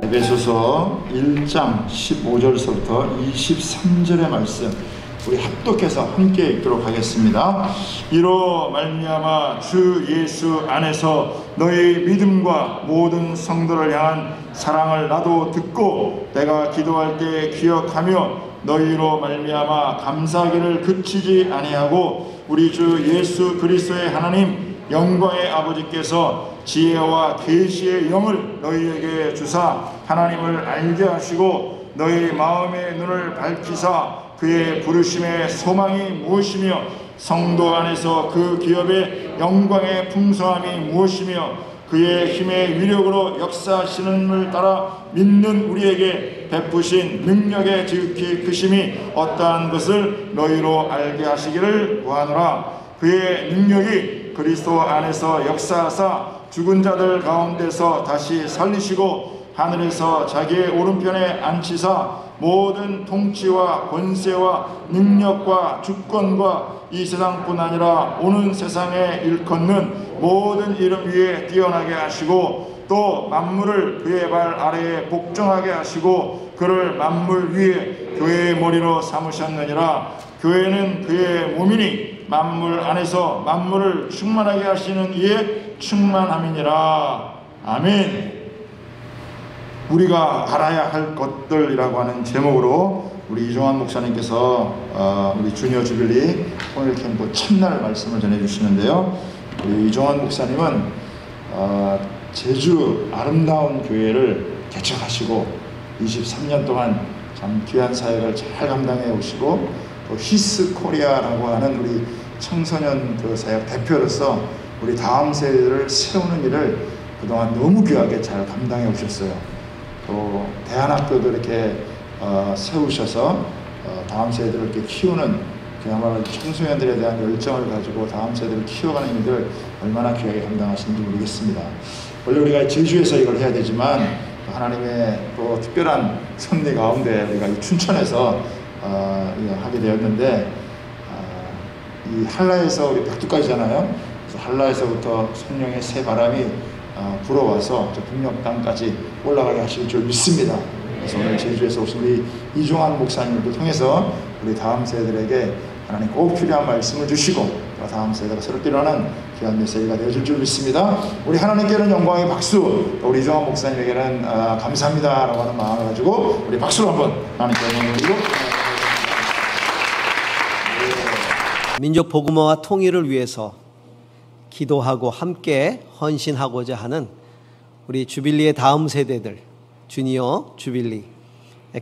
에베소서 1장 15절서부터 23절의 말씀 우리 합독해서 함께 읽도록 하겠습니다. 이로 말미암아 주 예수 안에서 너희 믿음과 모든 성도를 향한 사랑을 나도 듣고 내가 기도할 때 기억하며 너희로 말미암아 감사하기를 그치지 아니하고 우리 주 예수 그리스도의 하나님 영광의 아버지께서 지혜와 계시의 영을 너희에게 주사 하나님을 알게 하시고 너희 마음의 눈을 밝히사 그의 부르심의 소망이 무엇이며 성도 안에서 그 기업의 영광의 풍성함이 무엇이며 그의 힘의 위력으로 역사하시는을 따라 믿는 우리에게 베푸신 능력의 지극히 크심이 어떠한 것을 너희로 알게 하시기를 구하노라. 그의 능력이 그리스도 안에서 역사하사 죽은 자들 가운데서 다시 살리시고 하늘에서 자기의 오른편에 앉히사 모든 통치와 권세와 능력과 주권과 이 세상뿐 아니라 오는 세상에 일컫는 모든 이름 위에 뛰어나게 하시고 또 만물을 그의 발 아래에 복종하게 하시고 그를 만물 위에 교회의 머리로 삼으셨느니라. 교회는 그의 몸이니 만물 안에서 만물을 충만하게 하시는 이의 충만함이니라. 아멘. 우리가 알아야 할 것들이라고 하는 제목으로 우리 이종환 목사님께서 우리 주니어 주빌리 통일 캠프 첫날 말씀을 전해주시는데요. 우리 이종환 목사님은 제주 아름다운 교회를 개척하시고 23년 동안 참 귀한 사역을 잘 감당해 오시고 또 히스 코리아라고 하는 우리 청소년 그 사역 대표로서 우리 다음 세대를 세우는 일을 그동안 너무 귀하게 잘 감당해 오셨어요. 또 대안학교도 이렇게 세우셔서 다음 세대를 이렇게 키우는 그야말로 청소년들에 대한 열정을 가지고 다음 세대를 키워가는 일들 얼마나 귀하게 감당하시는지 모르겠습니다. 원래 우리가 제주에서 이걸 해야 되지만 하나님의 또 특별한 섭리 가운데 우리가 이 춘천에서 하게 되었는데 이 한라에서 우리 백두까지잖아요. 그래서 한라에서부터 성령의 새 바람이 불어와서 저 북녘 땅까지 올라가게 하실 줄 믿습니다. 그래서 오늘 제주에서 오신 우리 이종환 목사님을 통해서 우리 다음 세대들에게 하나님 꼭 필요한 말씀을 주시고 다음 세대가 새롭게 일어나는 귀한 메시지가 되어줄 줄 믿습니다. 우리 하나님께는 영광의 박수, 우리 이종환 목사님에게는 감사합니다라고 하는 마음을 가지고 우리 박수로 한번 하나님께 영광을 드리고 민족 복음화와 통일을 위해서 기도하고 함께 헌신하고자 하는 우리 주빌리의 다음 세대들, 주니어 주빌리,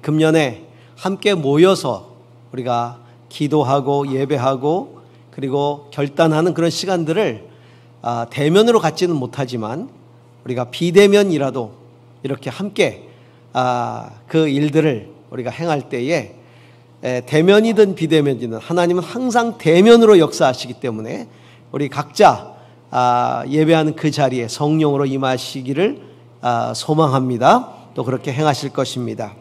금년에 함께 모여서 우리가 기도하고 예배하고 그리고 결단하는 그런 시간들을 대면으로 갖지는 못하지만 우리가 비대면이라도 이렇게 함께 그 일들을 우리가 행할 때에 대면이든 비대면이든 하나님은 항상 대면으로 역사하시기 때문에 우리 각자 예배하는 그 자리에 성령으로 임하시기를 소망합니다. 또 그렇게 행하실 것입니다.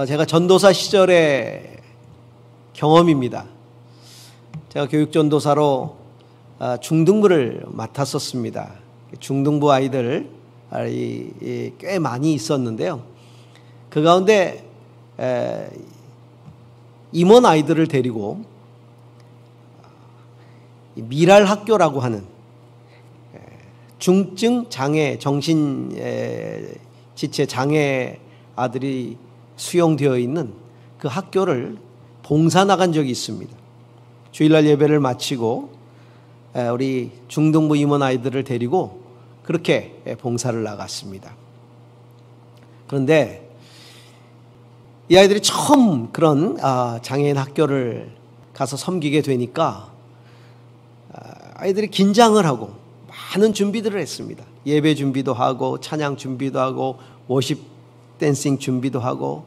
제가 전도사 시절의 경험입니다. 제가 교육전도사로 중등부를 맡았었습니다. 중등부 아이들 꽤 많이 있었는데요. 그 가운데 임원 아이들을 데리고 미랄 학교라고 하는 중증 장애, 정신 지체 장애 아들이 수용되어 있는 그 학교를 봉사 나간 적이 있습니다. 주일날 예배를 마치고 우리 중등부 임원 아이들을 데리고 그렇게 봉사를 나갔습니다. 그런데 이 아이들이 처음 그런 장애인 학교를 가서 섬기게 되니까 아이들이 긴장을 하고 많은 준비들을 했습니다. 예배 준비도 하고 찬양 준비도 하고 워십 댄싱 준비도 하고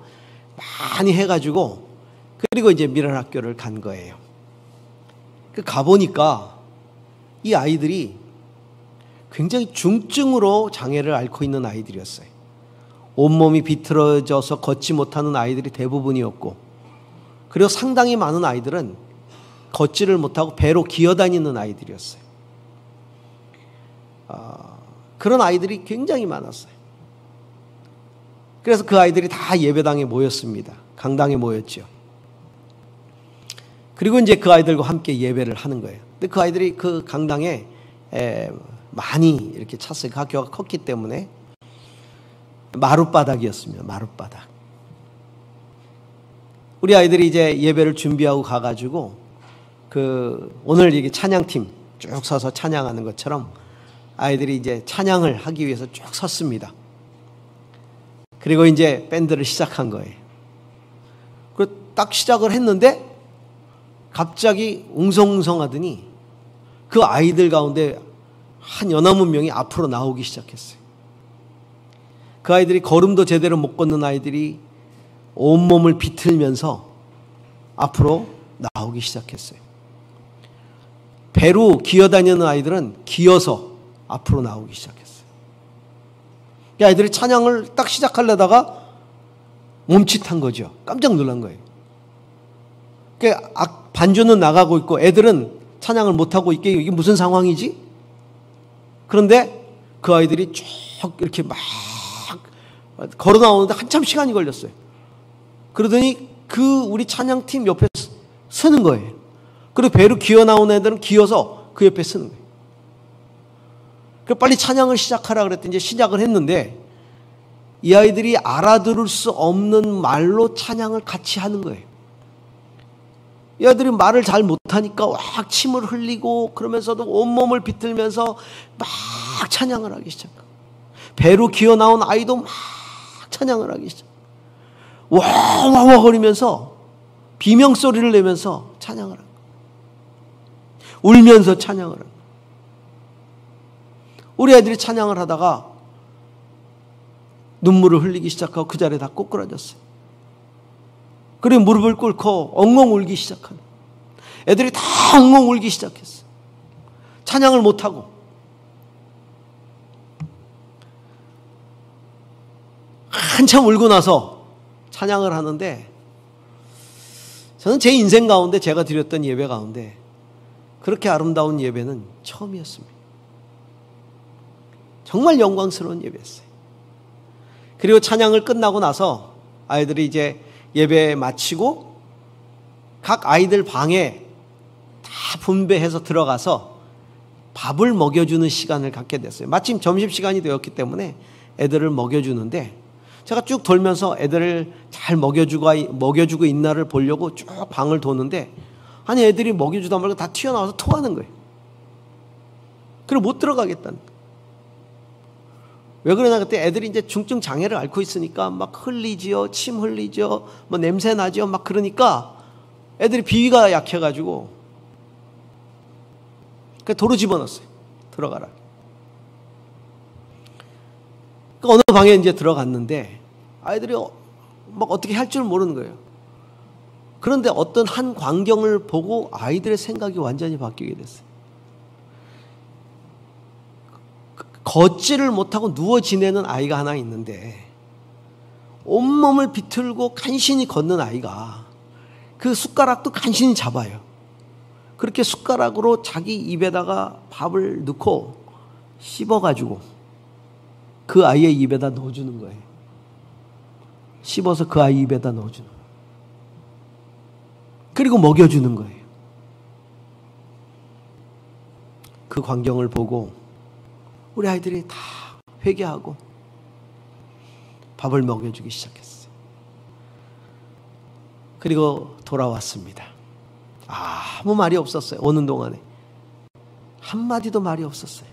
많이 해가지고 그리고 이제 미랄 학교를 간 거예요. 가보니까 이 아이들이 굉장히 중증으로 장애를 앓고 있는 아이들이었어요. 온몸이 비틀어져서 걷지 못하는 아이들이 대부분이었고, 그리고 상당히 많은 아이들은 걷지를 못하고 배로 기어다니는 아이들이었어요. 그런 아이들이 굉장히 많았어요. 그래서 그 아이들이 다 예배당에 모였습니다. 강당에 모였죠. 그리고 이제 그 아이들과 함께 예배를 하는 거예요. 근데 그 아이들이 그 강당에 많이 이렇게 찼어요. 그 학교가 컸기 때문에. 마룻바닥이었습니다. 마룻바닥. 우리 아이들이 이제 예배를 준비하고 가가지고 오늘 이게 찬양팀 쭉 서서 찬양하는 것처럼 아이들이 이제 찬양을 하기 위해서 쭉 섰습니다. 그리고 이제 밴드를 시작한 거예요. 그리고 딱 시작을 했는데 갑자기 웅성웅성하더니 그 아이들 가운데 한 연하문 명이 앞으로 나오기 시작했어요. 그 아이들이 걸음도 제대로 못 걷는 아이들이 온몸을 비틀면서 앞으로 나오기 시작했어요. 배로 기어다니는 아이들은 기어서 앞으로 나오기 시작했어요. 이 아이들이 찬양을 딱 시작하려다가 멈칫한 거죠. 깜짝 놀란 거예요. 반주는 나가고 있고 애들은 찬양을 못하고 있게 이게 무슨 상황이지? 그런데 그 아이들이 쭉 이렇게 막 걸어 나오는데 한참 시간이 걸렸어요. 그러더니 우리 찬양팀 옆에 서는 거예요. 그리고 배로 기어 나온 애들은 기어서 그 옆에 서는 거예요. 그래서 빨리 찬양을 시작하라 그랬더니 이제 시작을 했는데 이 아이들이 알아들을 수 없는 말로 찬양을 같이 하는 거예요. 이 아이들이 말을 잘 못하니까 막 침을 흘리고 그러면서도 온몸을 비틀면서 막 찬양을 하기 시작하고 배로 기어 나온 아이도 막 찬양을 하기 시작. 와와와 거리면서 비명소리를 내면서 찬양을 하고 울면서 찬양을 하고 우리 아이들이 찬양을 하다가 눈물을 흘리기 시작하고 그 자리에 다 꼬꾸라졌어요. 그리고 무릎을 꿇고 엉엉 울기 시작하는 애들이 다 엉엉 울기 시작했어요. 찬양을 못하고 한참 울고 나서 찬양을 하는데 저는 제 인생 가운데 제가 드렸던 예배 가운데 그렇게 아름다운 예배는 처음이었습니다. 정말 영광스러운 예배였어요. 그리고 찬양을 끝나고 나서 아이들이 이제 예배 마치고 각 아이들 방에 다 분배해서 들어가서 밥을 먹여주는 시간을 갖게 됐어요. 마침 점심시간이 되었기 때문에 애들을 먹여주는데 제가 쭉 돌면서 애들을 잘 먹여주고 있나를 보려고 쭉 방을 도는데 아니 애들이 먹여주다 말고 다 튀어나와서 토하는 거예요. 그리고 못 들어가겠다는 거예요. 왜 그러냐 그때 애들이 이제 중증 장애를 앓고 있으니까 막 흘리지요, 침 흘리죠, 뭐 냄새 나죠, 막 그러니까 애들이 비위가 약해가지고 그 도로 집어넣었어요. 들어가라. 그 어느 방에 이제 들어갔는데 아이들이 막 어떻게 할 줄 모르는 거예요. 그런데 어떤 한 광경을 보고 아이들의 생각이 완전히 바뀌게 됐어요. 걷지를 못하고 누워 지내는 아이가 하나 있는데 온몸을 비틀고 간신히 걷는 아이가 그 숟가락도 간신히 잡아요. 그렇게 숟가락으로 자기 입에다가 밥을 넣고 씹어가지고 그 아이의 입에다 넣어주는 거예요. 씹어서 그 아이 입에다 넣어주는 거예요. 그리고 먹여주는 거예요. 그 광경을 보고 우리 아이들이 다 회개하고 밥을 먹여주기 시작했어요. 그리고 돌아왔습니다. 아무 말이 없었어요. 오는 동안에 한마디도 말이 없었어요.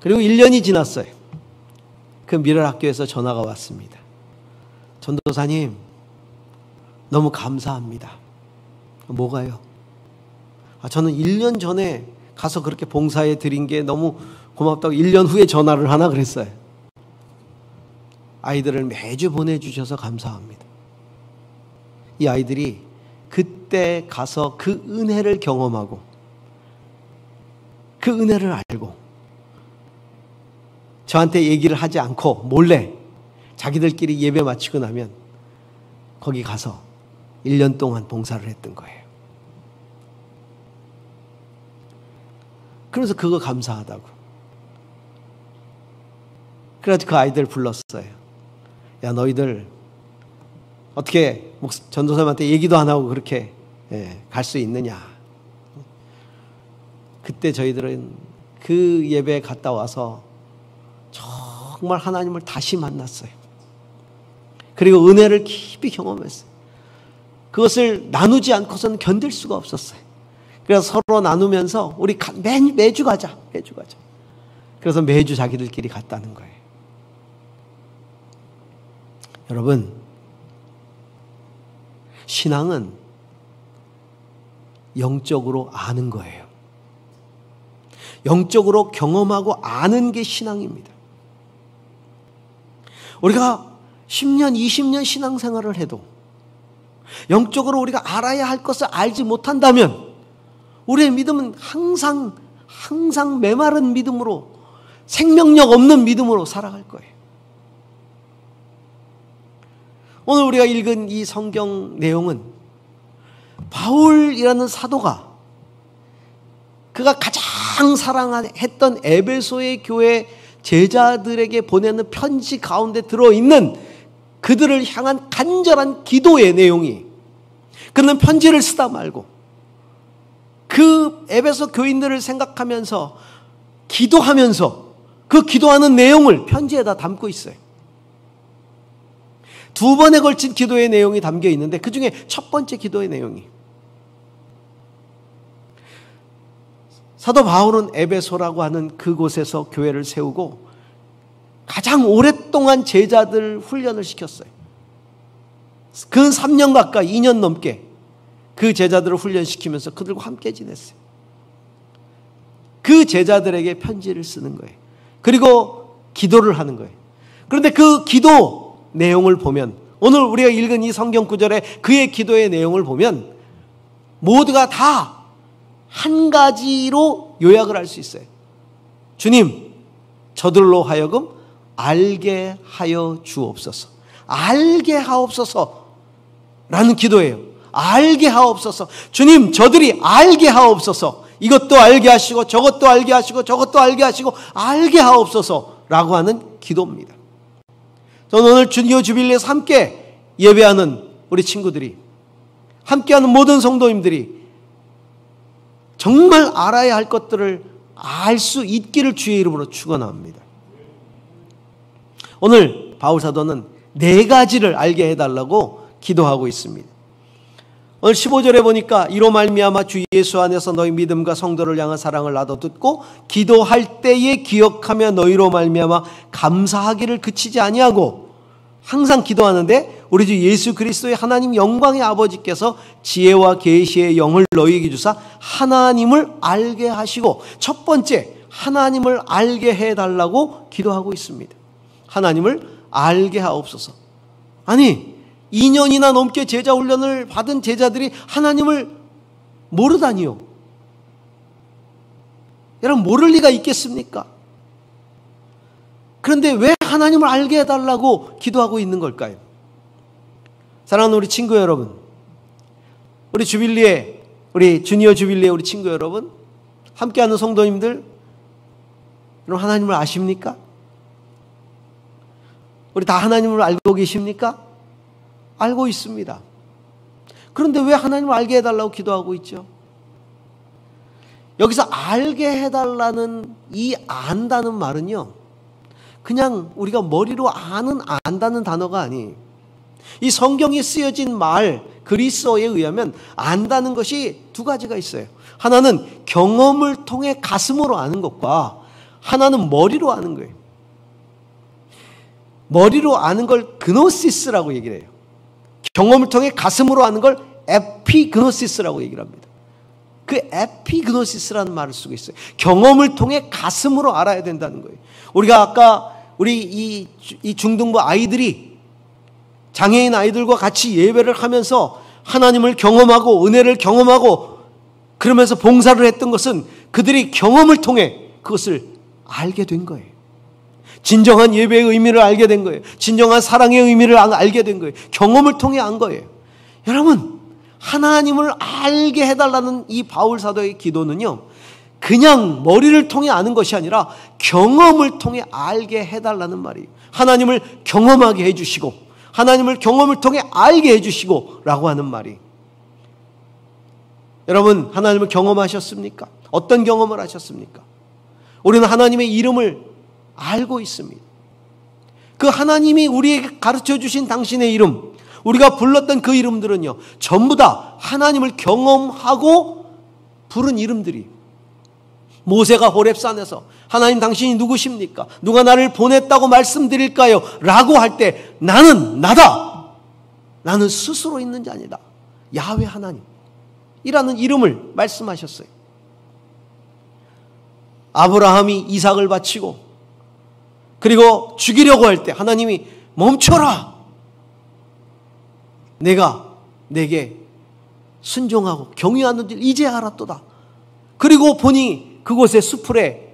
그리고 1년이 지났어요. 그 미랄 학교에서 전화가 왔습니다. 전도사님 너무 감사합니다. 뭐가요? 저는 1년 전에 가서 그렇게 봉사해 드린 게 너무 고맙다고 1년 후에 전화를 하나 그랬어요. 아이들을 매주 보내주셔서 감사합니다. 이 아이들이 그때 가서 그 은혜를 경험하고 그 은혜를 알고 저한테 얘기를 하지 않고 몰래 자기들끼리 예배 마치고 나면 거기 가서 1년 동안 봉사를 했던 거예요. 그래서 그거 감사하다고. 그래서 그 아이들 불렀어요. 야, 너희들 어떻게 전도사님한테 얘기도 안 하고 그렇게 갈 수 있느냐. 그때 저희들은 그 예배에 갔다 와서 정말 하나님을 다시 만났어요. 그리고 은혜를 깊이 경험했어요. 그것을 나누지 않고서는 견딜 수가 없었어요. 그래서 서로 나누면서 우리 매주 가자. 그래서 매주 자기들끼리 갔다는 거예요. 여러분, 신앙은 영적으로 아는 거예요. 영적으로 경험하고 아는 게 신앙입니다. 우리가 10년, 20년 신앙생활을 해도 영적으로 우리가 알아야 할 것을 알지 못한다면 우리의 믿음은 항상 메마른 믿음으로, 생명력 없는 믿음으로 살아갈 거예요. 오늘 우리가 읽은 이 성경 내용은 바울이라는 사도가 그가 가장 사랑했던 에베소의 교회 제자들에게 보내는 편지 가운데 들어있는 그들을 향한 간절한 기도의 내용이, 그는 편지를 쓰다 말고 그 에베소 교인들을 생각하면서 기도하면서 그 기도하는 내용을 편지에다 담고 있어요. 2번에 걸친 기도의 내용이 담겨 있는데 그 중에 첫 번째 기도의 내용이, 사도 바울은 에베소라고 하는 그곳에서 교회를 세우고 가장 오랫동안 제자들 훈련을 시켰어요. 근 3년 가까이, 2년 넘게 그 제자들을 훈련시키면서 그들과 함께 지냈어요. 그 제자들에게 편지를 쓰는 거예요. 그리고 기도를 하는 거예요. 그런데 그 기도 내용을 보면, 오늘 우리가 읽은 이 성경 구절에 그의 기도의 내용을 보면 모두가 다 한 가지로 요약을 할 수 있어요. 주님, 저들로 하여금 알게 하여 주옵소서. 알게 하옵소서 라는 기도예요. 알게 하옵소서. 주님, 저들이 알게 하옵소서. 이것도 알게 하시고 저것도 알게 하시고 저것도 알게 하시고 알게 하옵소서 라고 하는 기도입니다. 저는 오늘 주니어 주빌리에서 함께 예배하는 우리 친구들이, 함께하는 모든 성도님들이 정말 알아야 할 것들을 알 수 있기를 주의 이름으로 축원합니다. 오늘 바울 사도는 4가지를 알게 해달라고 기도하고 있습니다. 오늘 15절에 보니까 이로 말미암아 주 예수 안에서 너희 믿음과 성도를 향한 사랑을 나도 듣고 기도할 때에 기억하며 너희로 말미암아 감사하기를 그치지 아니하고, 항상 기도하는데 우리 주 예수 그리스도의 하나님 영광의 아버지께서 지혜와 계시의 영을 너희에게 주사 하나님을 알게 하시고, 첫 번째 하나님을 알게 해달라고 기도하고 있습니다. 하나님을 알게 하옵소서. 아니, 2년이나 넘게 제자 훈련을 받은 제자들이 하나님을 모르다니요. 여러분, 모를 리가 있겠습니까? 그런데 왜 하나님을 알게 해달라고 기도하고 있는 걸까요? 사랑하는 우리 친구 여러분, 우리 주빌리에, 우리 주니어 주빌리에 우리 친구 여러분, 함께하는 성도님들, 여러분 하나님을 아십니까? 우리 다 하나님을 알고 계십니까? 알고 있습니다. 그런데 왜 하나님을 알게 해달라고 기도하고 있죠? 여기서 알게 해달라는 이 안다는 말은요, 그냥 우리가 머리로 안다는 단어가 아니에요. 이 성경에 쓰여진 말, 그리스어에 의하면 안다는 것이 2가지가 있어요. 하나는 경험을 통해 가슴으로 아는 것과 하나는 머리로 아는 거예요. 머리로 아는 걸 그노시스라고 얘기를 해요. 경험을 통해 가슴으로 아는 걸 에피그노시스라고 얘기를 합니다. 그 에피그노시스라는 말을 쓰고 있어요. 경험을 통해 가슴으로 알아야 된다는 거예요. 우리가 아까 우리 이 중등부 아이들이, 장애인 아이들과 같이 예배를 하면서 하나님을 경험하고 은혜를 경험하고 그러면서 봉사를 했던 것은 그들이 경험을 통해 그것을 알게 된 거예요. 진정한 예배의 의미를 알게 된 거예요. 진정한 사랑의 의미를 알게 된 거예요. 경험을 통해 안 거예요. 여러분, 하나님을 알게 해달라는 이 바울 사도의 기도는요, 그냥 머리를 통해 아는 것이 아니라 경험을 통해 알게 해달라는 말이에요. 하나님을 경험하게 해주시고 하나님을 경험을 통해 알게 해주시고 라고 하는 말이. 여러분, 하나님을 경험하셨습니까? 어떤 경험을 하셨습니까? 우리는 하나님의 이름을 알고 있습니다. 그 하나님이 우리에게 가르쳐 주신 당신의 이름, 우리가 불렀던 그 이름들은요, 전부 다 하나님을 경험하고 부른 이름들이. 모세가 호렙산에서 하나님 당신이 누구십니까? 누가 나를 보냈다고 말씀드릴까요? 라고 할 때 나는 나다. 나는 스스로 있는 자니다. 야훼 하나님이라는 이름을 말씀하셨어요. 아브라함이 이삭을 바치고 그리고 죽이려고 할 때 하나님이 멈춰라. 내가 내게 순종하고 경외하는 줄 이제 알았도다. 그리고 보니 그곳에 수풀에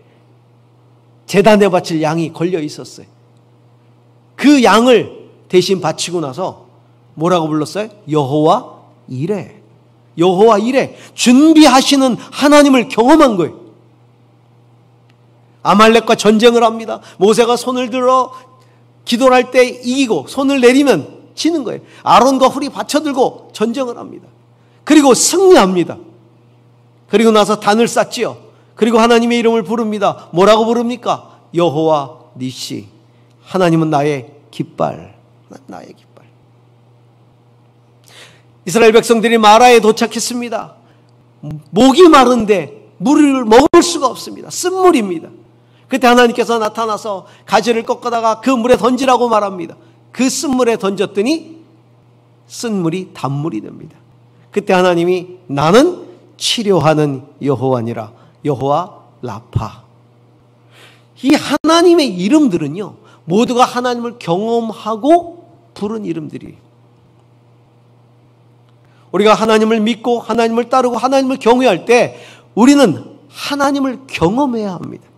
제단에 바칠 양이 걸려 있었어요. 그 양을 대신 바치고 나서 뭐라고 불렀어요? 여호와 이레. 여호와 이레. 준비하시는 하나님을 경험한 거예요. 아말렉과 전쟁을 합니다. 모세가 손을 들어 기도를 할 때 이기고 손을 내리면 지는 거예요. 아론과 훌이 받쳐들고 전쟁을 합니다. 그리고 승리합니다. 그리고 나서 단을 쌓지요. 그리고 하나님의 이름을 부릅니다. 뭐라고 부릅니까? 여호와 니시. 하나님은 나의 깃발. 나의 깃발. 이스라엘 백성들이 마라에 도착했습니다. 목이 마른데 물을 먹을 수가 없습니다. 쓴물입니다. 그때 하나님께서 나타나서 가지를 꺾어다가 그 물에 던지라고 말합니다. 그 쓴물에 던졌더니 쓴물이 단물이 됩니다. 그때 하나님이 나는 치료하는 여호와니라. 여호와 라파. 이 하나님의 이름들은요, 모두가 하나님을 경험하고 부른 이름들이에요. 우리가 하나님을 믿고 하나님을 따르고 하나님을 경외할 때 우리는 하나님을 경험해야 합니다.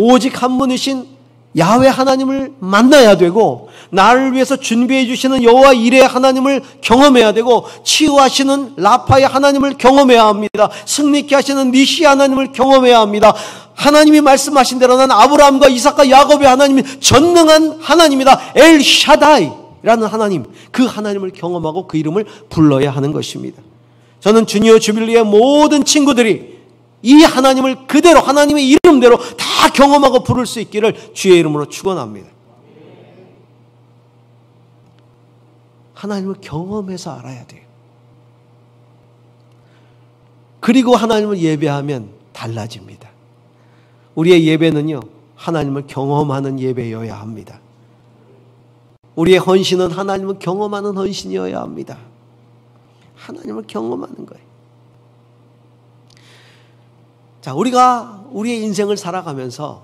오직 한 분이신 야훼 하나님을 만나야 되고, 나를 위해서 준비해 주시는 여호와 이레의 하나님을 경험해야 되고, 치유하시는 라파의 하나님을 경험해야 합니다. 승리케 하시는 니시 하나님을 경험해야 합니다. 하나님이 말씀하신 대로 난 아브라함과 이삭과 야곱의 하나님이 전능한 하나님이다. 엘 샤다이라는 하나님, 그 하나님을 경험하고 그 이름을 불러야 하는 것입니다. 저는 주니어 주빌리의 모든 친구들이 이 하나님을 그대로 하나님의 이름대로 다 경험하고 부를 수 있기를 주의 이름으로 축원합니다. 하나님을 경험해서 알아야 돼요. 그리고 하나님을 예배하면 달라집니다. 우리의 예배는요, 하나님을 경험하는 예배여야 합니다. 우리의 헌신은 하나님을 경험하는 헌신이어야 합니다. 하나님을 경험하는 거예요. 자, 우리가 우리의 인생을 살아가면서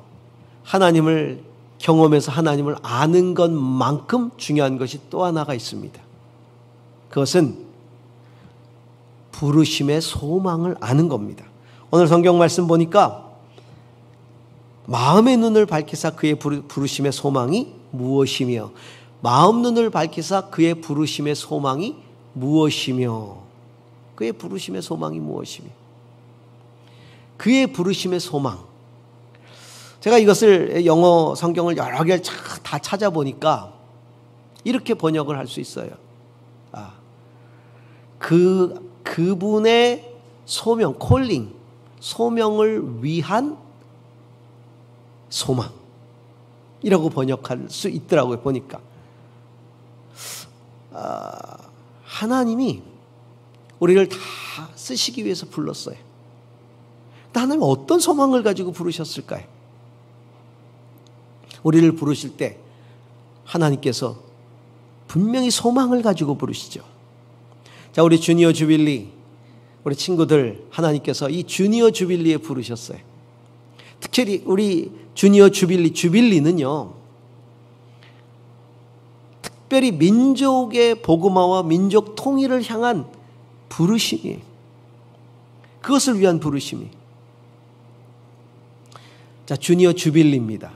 하나님을 경험해서 하나님을 아는 것만큼 중요한 것이 또 하나가 있습니다. 그것은 부르심의 소망을 아는 겁니다. 오늘 성경 말씀 보니까 마음의 눈을 밝히사 그의 부르심의 소망이 무엇이며, 마음 눈을 밝히사 그의 부르심의 소망이 무엇이며, 그의 부르심의 소망이 무엇이며, 그의 부르심의 소망. 제가 이것을 영어 성경을 여러 개를 다 찾아보니까 이렇게 번역을 할 수 있어요. 그분의 소명, 콜링, 소명을 위한 소망이라고 번역할 수 있더라고요, 보니까. 하나님이 우리를 다 쓰시기 위해서 불렀어요. 하나님 어떤 소망을 가지고 부르셨을까요? 우리를 부르실 때 하나님께서 분명히 소망을 가지고 부르시죠. 자, 우리 주니어 주빌리, 우리 친구들, 하나님께서 이 주니어 주빌리에 부르셨어요. 특히 우리 주니어 주빌리는요, 특별히 민족의 복음화와 민족 통일을 향한 부르심이에요. 그것을 위한 부르심이. 자, 주니어 주빌리입니다.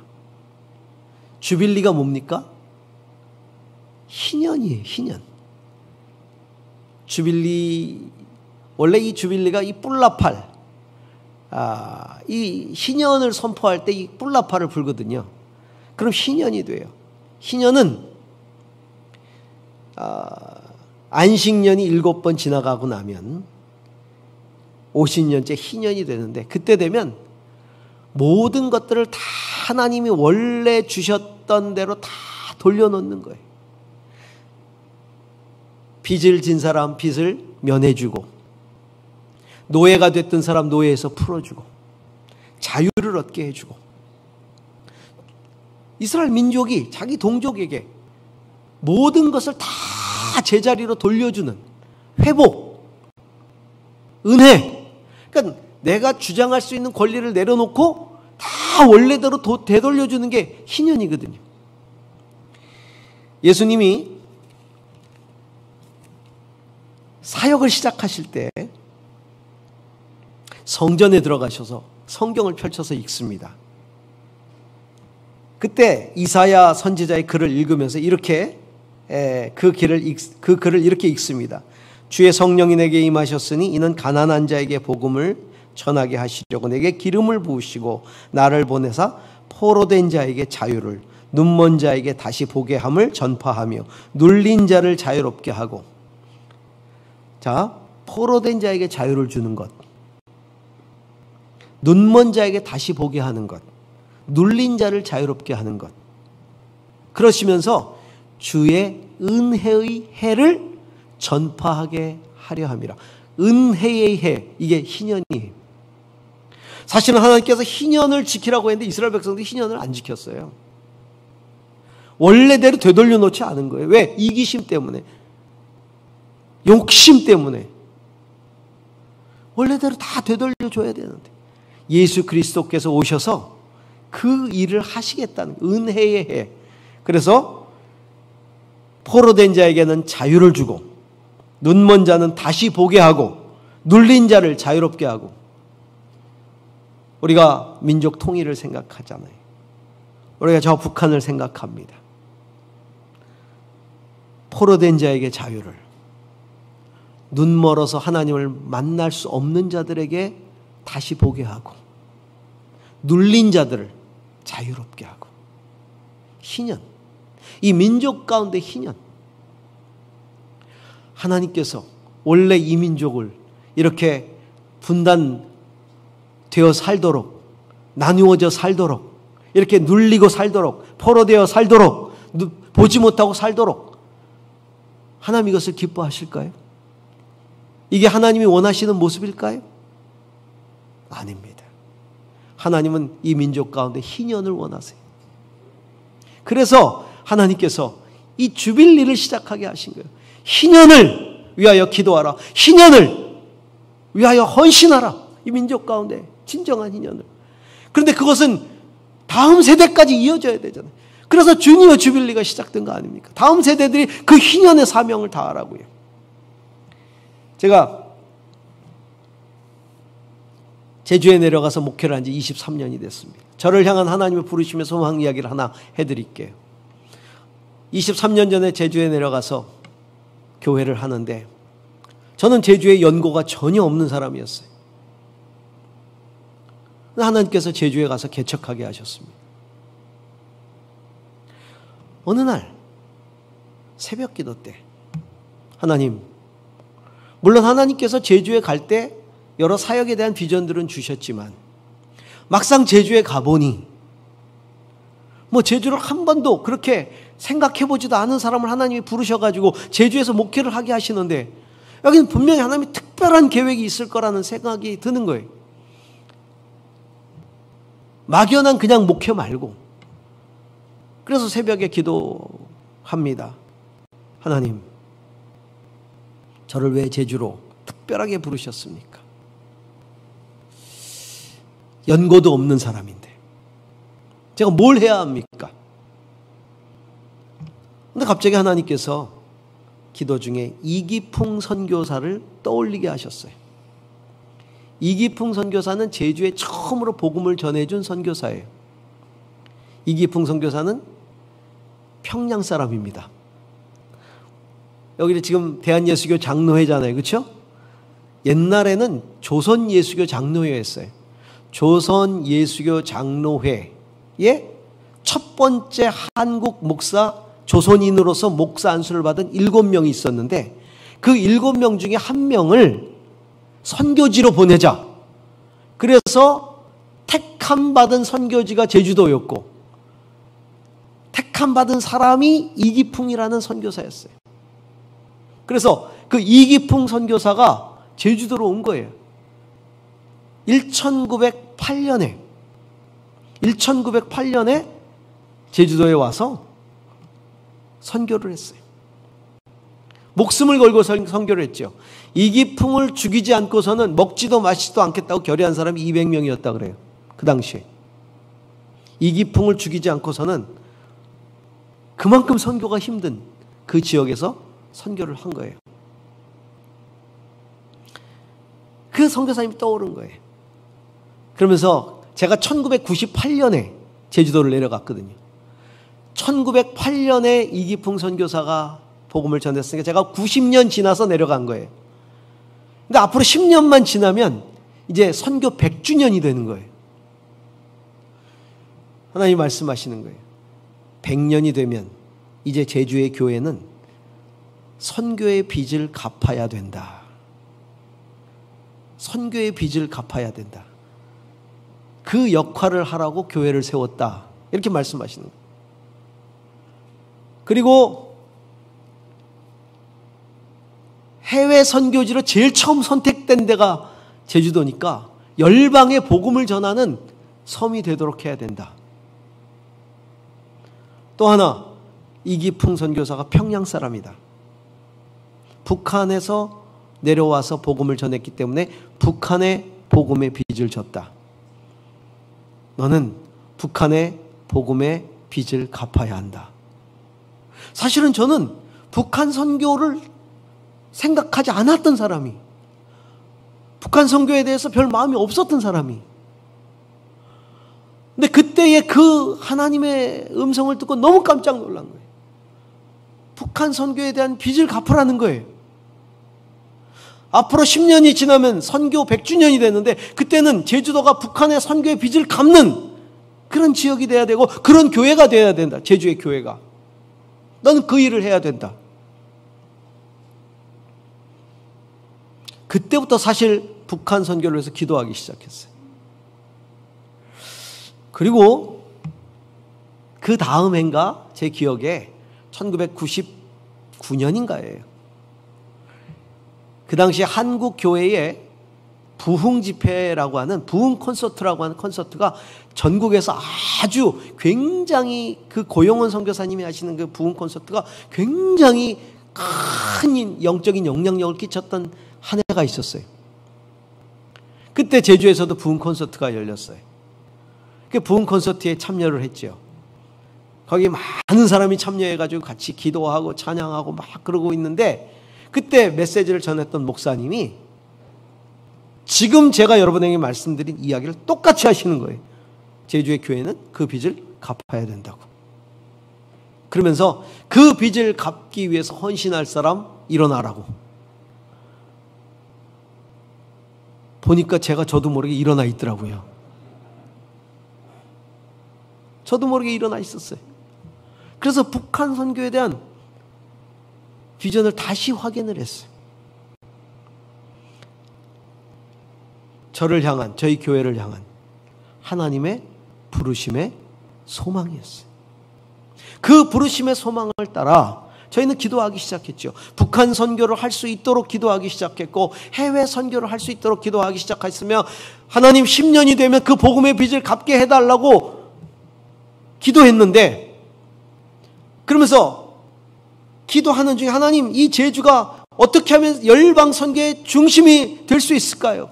주빌리가 뭡니까? 희년이에요, 희년. 주빌리, 원래 이 주빌리가 이 뿔나팔, 이 희년을 선포할 때 이 뿔나파를 불거든요. 그럼 희년이 돼요. 희년은 안식년이 7번 지나가고 나면 50년째 희년이 되는데, 그때 되면 모든 것들을 다 하나님이 원래 주셨던 대로 다 돌려놓는 거예요. 빚을 진 사람 빚을 면해주고, 노예가 됐던 사람 노예에서 풀어주고, 자유를 얻게 해주고, 이스라엘 민족이 자기 동족에게 모든 것을 다 제자리로 돌려주는 회복, 은혜. 그러니까 내가 주장할 수 있는 권리를 내려놓고 다 원래대로 되돌려주는 게 희년이거든요. 예수님이 사역을 시작하실 때 성전에 들어가셔서 성경을 펼쳐서 읽습니다. 그때 이사야 선지자의 글을 읽으면서 이렇게 그 글을 이렇게 읽습니다. 주의 성령이 내게 임하셨으니 이는 가난한 자에게 복음을 전하게 하시려고 내게 기름을 부으시고 나를 보내사 포로된 자에게 자유를, 눈먼 자에게 다시 보게 함을 전파하며 눌린 자를 자유롭게 하고. 자, 포로된 자에게 자유를 주는 것, 눈먼 자에게 다시 보게 하는 것, 눌린 자를 자유롭게 하는 것. 그러시면서 주의 은혜의 해를 전파하게 하려 함이라. 은혜의 해, 이게 희년이에요. 사실은 하나님께서 희년을 지키라고 했는데 이스라엘 백성들이 희년을 안 지켰어요. 원래대로 되돌려 놓지 않은 거예요. 왜? 이기심 때문에, 욕심 때문에. 원래대로 다 되돌려줘야 되는데 예수 그리스도께서 오셔서 그 일을 하시겠다는 은혜의 해. 그래서 포로된 자에게는 자유를 주고, 눈먼 자는 다시 보게 하고, 눌린 자를 자유롭게 하고. 우리가 민족 통일을 생각하잖아요. 우리가 저 북한을 생각합니다. 포로된 자에게 자유를, 눈 멀어서 하나님을 만날 수 없는 자들에게 다시 보게 하고, 눌린 자들을 자유롭게 하고. 희년, 이 민족 가운데 희년. 하나님께서 원래 이 민족을 이렇게 분단되어 살도록, 나누어져 살도록, 이렇게 눌리고 살도록, 포로되어 살도록, 보지 못하고 살도록 하나님 이것을 기뻐하실까요? 이게 하나님이 원하시는 모습일까요? 아닙니다. 하나님은 이 민족 가운데 희년을 원하세요. 그래서 하나님께서 이 주빌리를 시작하게 하신 거예요. 희년을 위하여 기도하라. 희년을 위하여 헌신하라. 이 민족 가운데 진정한 희년을. 그런데 그것은 다음 세대까지 이어져야 되잖아요. 그래서 주니어 주빌리가 시작된 거 아닙니까? 다음 세대들이 그 희년의 사명을 다하라고요. 제가 제주에 내려가서 목회를 한 지 23년이 됐습니다. 저를 향한 하나님의 부르심의 소망 이야기를 하나 해드릴게요. 23년 전에 제주에 내려가서 교회를 하는데, 저는 제주에 연고가 전혀 없는 사람이었어요. 하나님께서 제주에 가서 개척하게 하셨습니다. 어느 날 새벽 기도 때 하나님, 물론 하나님께서 제주에 갈 때 여러 사역에 대한 비전들은 주셨지만 막상 제주에 가보니 제주를 한 번도 그렇게 생각해보지도 않은 사람을 하나님이 부르셔가지고 제주에서 목회를 하게 하시는데, 여기는 분명히 하나님이 특별한 계획이 있을 거라는 생각이 드는 거예요. 막연한 그냥 목회 말고. 그래서 새벽에 기도합니다. 하나님, 저를 왜 제주로 특별하게 부르셨습니까? 연고도 없는 사람인데 제가 뭘 해야 합니까? 근데 갑자기 하나님께서 기도 중에 이기풍 선교사를 떠올리게 하셨어요. 이기풍 선교사는 제주에 처음으로 복음을 전해준 선교사예요. 이기풍 선교사는 평양 사람입니다. 여기 지금 대한예수교 장로회잖아요. 그렇죠? 옛날에는 조선예수교 장로회였어요. 조선 예수교 장로회의 첫 번째 한국 목사, 조선인으로서 목사 안수를 받은 7명이 있었는데 그 7명 중에 1명을 선교지로 보내자. 그래서 택함 받은 선교지가 제주도였고 택함 받은 사람이 이기풍이라는 선교사였어요. 그래서 그 이기풍 선교사가 제주도로 온 거예요. 1908년에 제주도에 와서 선교를 했어요. 목숨을 걸고 선교를 했죠. 이기풍을 죽이지 않고서는 먹지도 마시지도 않겠다고 결의한 사람이 200명이었다 그래요. 그 당시에. 이기풍을 죽이지 않고서는 그만큼 선교가 힘든 그 지역에서 선교를 한 거예요. 그 선교사님이 떠오른 거예요. 그러면서 제가 1998년에 제주도를 내려갔거든요. 1908년에 이기풍 선교사가 복음을 전했으니까 제가 90년 지나서 내려간 거예요. 근데 앞으로 10년만 지나면 이제 선교 100주년이 되는 거예요. 하나님 말씀하시는 거예요. 100년이 되면 이제 제주의 교회는 선교의 빚을 갚아야 된다. 선교의 빚을 갚아야 된다. 그 역할을 하라고 교회를 세웠다. 이렇게 말씀하시는 거예요. 그리고 해외 선교지로 제일 처음 선택된 데가 제주도니까 열방에 복음을 전하는 섬이 되도록 해야 된다. 또 하나, 이기풍 선교사가 평양 사람이다. 북한에서 내려와서 복음을 전했기 때문에 북한의 복음의 빚을 졌다. 너는 북한의 복음의 빚을 갚아야 한다. 사실은 저는 북한 선교를 생각하지 않았던 사람이, 북한 선교에 대해서 별 마음이 없었던 사람이, 근데 그때의 그 하나님의 음성을 듣고 너무 깜짝 놀란 거예요. 북한 선교에 대한 빚을 갚으라는 거예요. 앞으로 10년이 지나면 선교 100주년이 되는데 그때는 제주도가 북한의 선교의 빚을 갚는 그런 지역이 돼야 되고 그런 교회가 돼야 된다. 제주의 교회가. 너는 그 일을 해야 된다. 그때부터 사실 북한 선교를 위해서 기도하기 시작했어요. 그리고 그 다음 해인가 제 기억에 1999년인가예요. 그 당시 한국 교회에 부흥 집회라고 하는, 부흥 콘서트라고 하는 콘서트가 전국에서 아주 굉장히, 그 고용원 선교사님이 하시는 그 부흥 콘서트가 굉장히 큰 영적인 영향력을 끼쳤던 한 해가 있었어요. 그때 제주에서도 부흥 콘서트가 열렸어요. 그 부흥 콘서트에 참여를 했죠. 거기 많은 사람이 참여해가지고 같이 기도하고 찬양하고 막 그러고 있는데 그때 메시지를 전했던 목사님이 지금 제가 여러분에게 말씀드린 이야기를 똑같이 하시는 거예요. 제주의 교회는 그 빚을 갚아야 된다고. 그러면서 그 빚을 갚기 위해서 헌신할 사람 일어나라고. 보니까 저도 모르게 일어나 있더라고요. 저도 모르게 일어나 있었어요. 그래서 북한 선교에 대한 비전을 다시 확인을 했어요. 저를 향한, 저희 교회를 향한 하나님의 부르심의 소망이었어요. 그 부르심의 소망을 따라 저희는 기도하기 시작했죠. 북한 선교를 할 수 있도록 기도하기 시작했고 해외 선교를 할 수 있도록 기도하기 시작했으며 하나님 10년이 되면 그 복음의 빚을 갚게 해달라고 기도했는데, 그러면서 기도하는 중에 하나님, 이 제주가 어떻게 하면 열방 선교의 중심이 될 수 있을까요?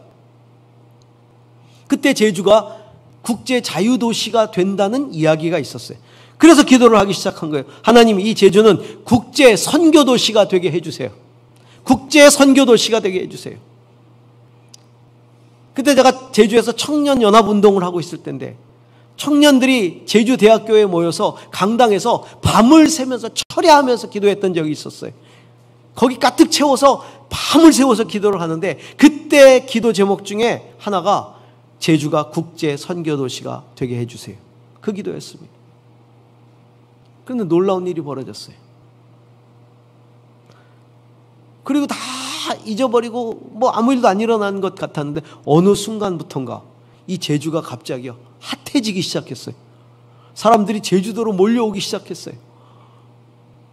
그때 제주가 국제 자유도시가 된다는 이야기가 있었어요. 그래서 기도를 하기 시작한 거예요. 하나님, 이 제주는 국제 선교도시가 되게 해주세요. 국제 선교도시가 되게 해주세요. 그때 제가 제주에서 청년연합운동을 하고 있을 때인데 청년들이 제주대학교에 모여서 강당에서 밤을 새면서 철야하면서 기도했던 적이 있었어요. 거기 가득 채워서 밤을 새워서 기도를 하는데 그때 기도 제목 중에 하나가 제주가 국제 선교도시가 되게 해주세요. 그 기도였습니다. 그런데 놀라운 일이 벌어졌어요. 그리고 다 잊어버리고 뭐 아무 일도 안 일어난 것 같았는데 어느 순간부턴가 이 제주가 갑자기 핫해지기 시작했어요. 사람들이 제주도로 몰려오기 시작했어요.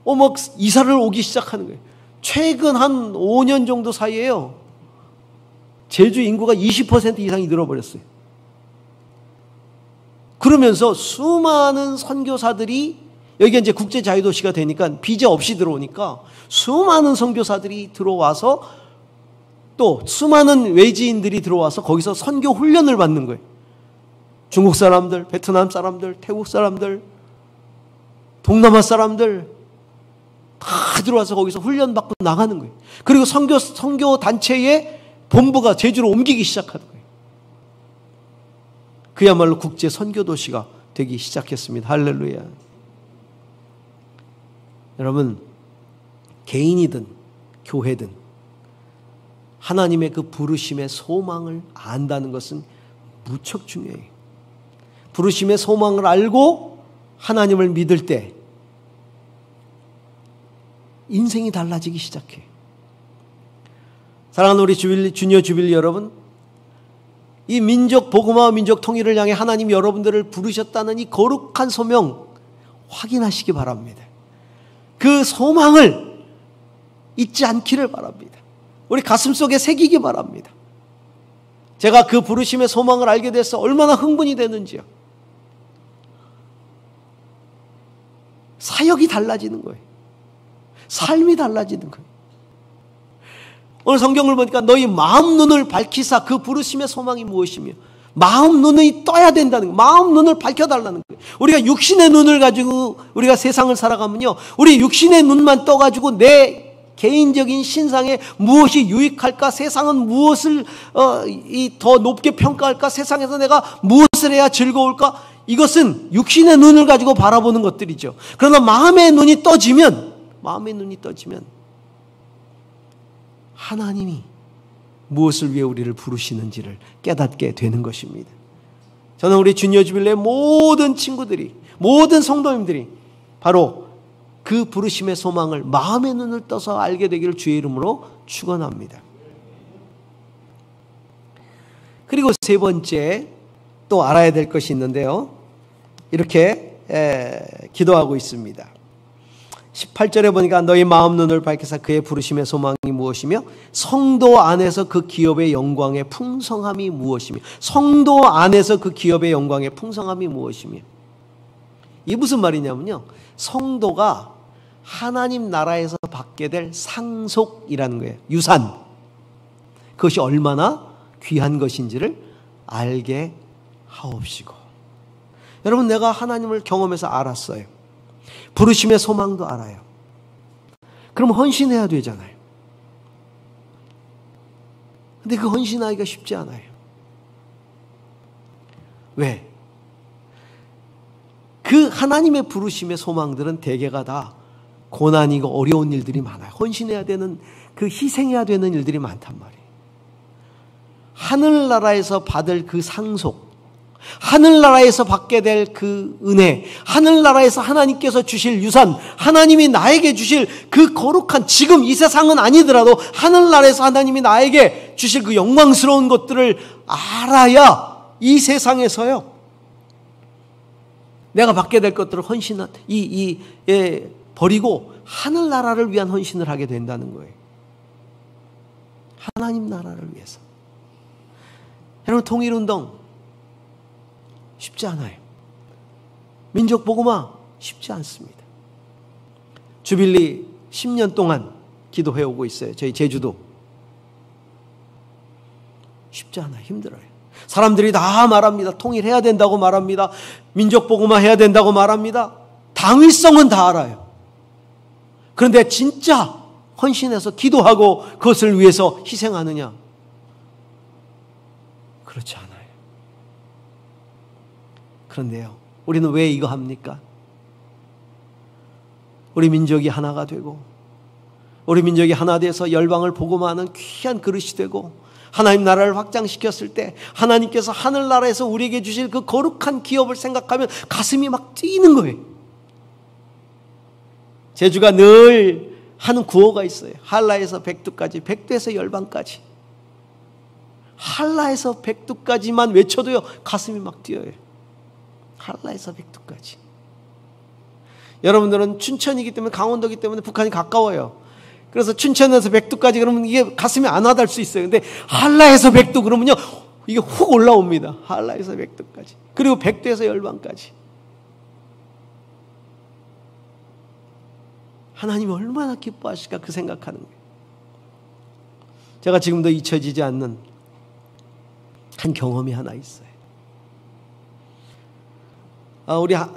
막 이사를 오기 시작하는 거예요. 최근 한 5년 정도 사이에요. 제주 인구가 20% 이상이 늘어버렸어요. 그러면서 수많은 선교사들이 여기가 이제 국제 자유도시가 되니까 비자 없이 들어오니까 수많은 선교사들이 들어와서 또 수많은 외지인들이 들어와서 거기서 선교 훈련을 받는 거예요. 중국 사람들, 베트남 사람들, 태국 사람들, 동남아 사람들 다 들어와서 거기서 훈련 받고 나가는 거예요. 그리고 선교 단체의 본부가 제주로 옮기기 시작하는 거예요. 그야말로 국제 선교 도시가 되기 시작했습니다. 할렐루야. 여러분, 개인이든 교회든 하나님의 그 부르심의 소망을 안다는 것은 무척 중요해요. 부르심의 소망을 알고 하나님을 믿을 때 인생이 달라지기 시작해요. 사랑하는 우리 주니어 주빌리 여러분, 이 민족 복음화와 민족 통일을 향해 하나님 여러분들을 부르셨다는 이 거룩한 소명 확인하시기 바랍니다. 그 소망을 잊지 않기를 바랍니다. 우리 가슴속에 새기기 바랍니다. 제가 그 부르심의 소망을 알게 돼서 얼마나 흥분이 되는지요. 사역이 달라지는 거예요. 삶이 달라지는 거예요. 오늘 성경을 보니까 너희 마음 눈을 밝히사 그 부르심의 소망이 무엇이며 마음 눈이 떠야 된다는 거예요. 마음 눈을 밝혀달라는 거예요. 우리가 육신의 눈을 가지고 우리가 세상을 살아가면요, 우리 육신의 눈만 떠가지고 내 개인적인 신상에 무엇이 유익할까, 세상은 무엇을 더 높게 평가할까, 세상에서 내가 무엇을 해야 즐거울까, 이것은 육신의 눈을 가지고 바라보는 것들이죠. 그러나 마음의 눈이 떠지면 하나님이 무엇을 위해 우리를 부르시는지를 깨닫게 되는 것입니다. 저는 우리 주니어 주빌레의 모든 친구들이, 모든 성도님들이 바로 그 부르심의 소망을 마음의 눈을 떠서 알게 되기를 주의 이름으로 축원합니다. 그리고 세 번째 또 알아야 될 것이 있는데요, 이렇게 기도하고 있습니다. 18절에 보니까 너희 마음 눈을 밝혀서 그의 부르심의 소망이 무엇이며 성도 안에서 그 기업의 영광의 풍성함이 무엇이며, 성도 안에서 그 기업의 영광의 풍성함이 무엇이며, 이게 무슨 말이냐면요, 성도가 하나님 나라에서 받게 될 상속이라는 거예요. 유산. 그것이 얼마나 귀한 것인지를 알게 하옵시고. 여러분, 내가 하나님을 경험해서 알았어요. 부르심의 소망도 알아요. 그럼 헌신해야 되잖아요. 근데 그 헌신하기가 쉽지 않아요. 왜? 그 하나님의 부르심의 소망들은 대개가 다 고난이고 어려운 일들이 많아요. 헌신해야 되는, 그 희생해야 되는 일들이 많단 말이에요. 하늘나라에서 받을 그 상속, 하늘나라에서 받게 될 그 은혜, 하늘나라에서 하나님께서 주실 유산, 하나님이 나에게 주실 그 거룩한, 지금 이 세상은 아니더라도 하늘나라에서 하나님이 나에게 주실 그 영광스러운 것들을 알아야 이 세상에서요, 내가 받게 될 것들을 버리고 하늘나라를 위한 헌신을 하게 된다는 거예요. 하나님 나라를 위해서. 여러분, 통일운동 쉽지 않아요. 민족 복음화 쉽지 않습니다. 주빌리 10년 동안 기도해 오고 있어요. 저희 제주도. 쉽지 않아요. 힘들어요. 사람들이 다 말합니다. 통일해야 된다고 말합니다. 민족 복음화 해야 된다고 말합니다. 당위성은 다 알아요. 그런데 진짜 헌신해서 기도하고 그것을 위해서 희생하느냐? 그렇지 않아요. 그런데요, 우리는 왜 이거 합니까? 우리 민족이 하나가 되고, 우리 민족이 하나 돼서 열방을 복음하는 귀한 그릇이 되고, 하나님 나라를 확장시켰을 때 하나님께서 하늘나라에서 우리에게 주실 그 거룩한 기업을 생각하면 가슴이 막 뛰는 거예요. 제주가 늘 하는 구호가 있어요. 한라에서 백두까지, 백두에서 열방까지. 한라에서 백두까지만 외쳐도요 가슴이 막 뛰어요. 한라에서 백두까지. 여러분들은 춘천이기 때문에, 강원도이기 때문에 북한이 가까워요. 그래서 춘천에서 백두까지 그러면 이게 가슴이 안 와닿을 수 있어요. 근데 한라에서 백두 그러면요 이게 훅 올라옵니다. 한라에서 백두까지. 그리고 백두에서 열방까지. 하나님이 얼마나 기뻐하실까 그 생각하는 거예요. 제가 지금도 잊혀지지 않는 한 경험이 하나 있어요.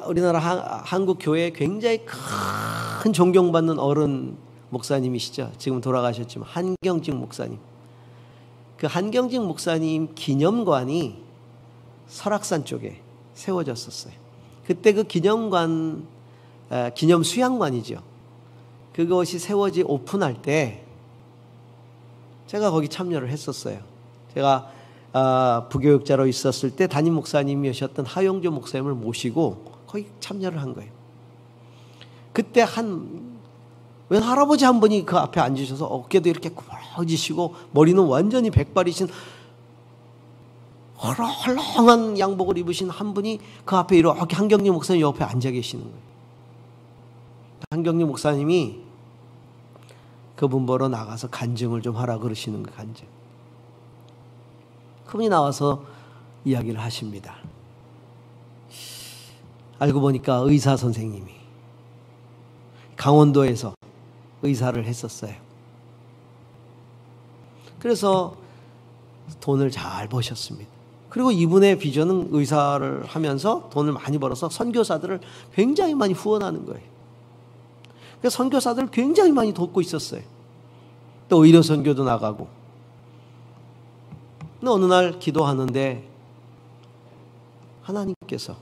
우리나라 한국 교회에 굉장히 큰 존경받는 어른 목사님이시죠. 지금 돌아가셨지만 한경직 목사님. 그 한경직 목사님 기념관이 설악산 쪽에 세워졌었어요. 그때 그 기념관, 기념 수양관이죠. 그것이 세워지 오픈할 때 제가 거기 참여를 했었어요. 제가 부교육자로 있었을 때 담임 목사님이셨던 하용조 목사님을 모시고 거기 참여를 한 거예요. 그때 웬 할아버지 한 분이 그 앞에 앉으셔서 어깨도 이렇게 구부러지시고 머리는 완전히 백발이신 헐렁한 양복을 입으신 한 분이 그 앞에 이렇게 한경림 목사님 옆에 앉아 계시는 거예요. 한경림 목사님이 그분 보러 나가서 간증을 좀 하라 그러시는 거예요. 간증. 그분이 나와서 이야기를 하십니다. 알고 보니까 의사 선생님이 강원도에서 의사를 했었어요. 그래서 돈을 잘 버셨습니다. 그리고 이분의 비전은 의사를 하면서 돈을 많이 벌어서 선교사들을 굉장히 많이 후원하는 거예요. 그래서 선교사들을 굉장히 많이 돕고 있었어요. 또 의료 선교도 나가고. 근데 어느 날 기도하는데 하나님께서,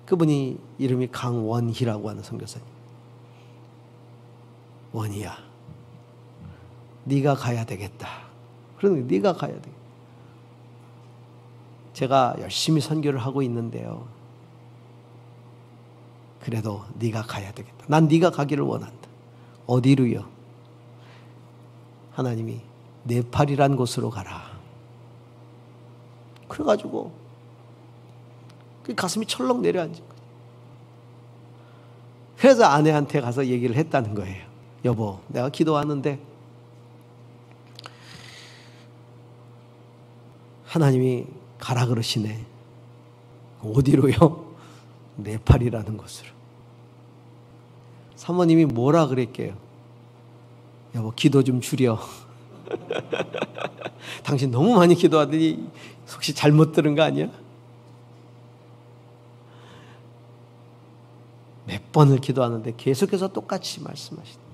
그분이 이름이 강원희라고 하는 선교사님. 원희야, 네가 가야 되겠다. 그러니까 네가 가야 되겠다. 제가 열심히 선교를 하고 있는데요. 그래도 네가 가야 되겠다. 난 네가 가기를 원한다. 어디로요? 하나님이 네팔이란 곳으로 가라. 그래가지고 그 가슴이 철렁 내려앉은 거예요. 그래서 아내한테 가서 얘기를 했다는 거예요. 여보, 내가 기도하는데 하나님이 가라 그러시네. 어디로요? 네팔이라는 곳으로. 사모님이 뭐라 그랬게요? 여보, 기도 좀 줄여. 당신 너무 많이 기도하더니 혹시 잘못 들은 거 아니야? 몇 번을 기도하는데 계속해서 똑같이 말씀하시다.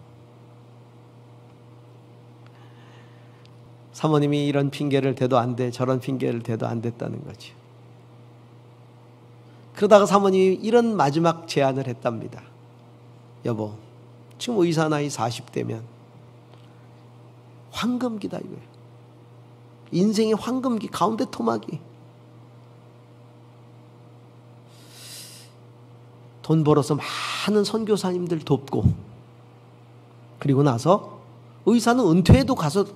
사모님이 이런 핑계를 대도 안 돼, 저런 핑계를 대도 안 됐다는 거죠. 그러다가 사모님이 이런 마지막 제안을 했답니다. 여보, 지금 의사 나이 40대면 황금기다 이거예요. 인생의 황금기, 가운데 토막이. 돈 벌어서 많은 선교사님들 돕고, 그리고 나서 의사는 은퇴해도 가서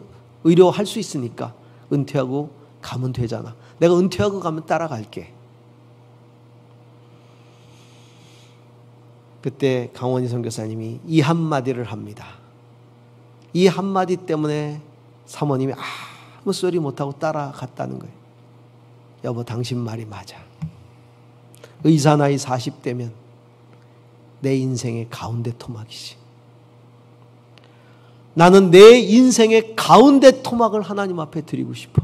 의료할 수 있으니까 은퇴하고 가면 되잖아. 내가 은퇴하고 가면 따라갈게. 그때 강원희 선교사님이 이 한마디를 합니다. 이 한마디 때문에 사모님이 아무 소리 못하고 따라갔다는 거예요. 여보, 당신 말이 맞아. 의사 나이 40대면 내 인생의 가운데 토막이지. 나는 내 인생의 가운데 토막을 하나님 앞에 드리고 싶어.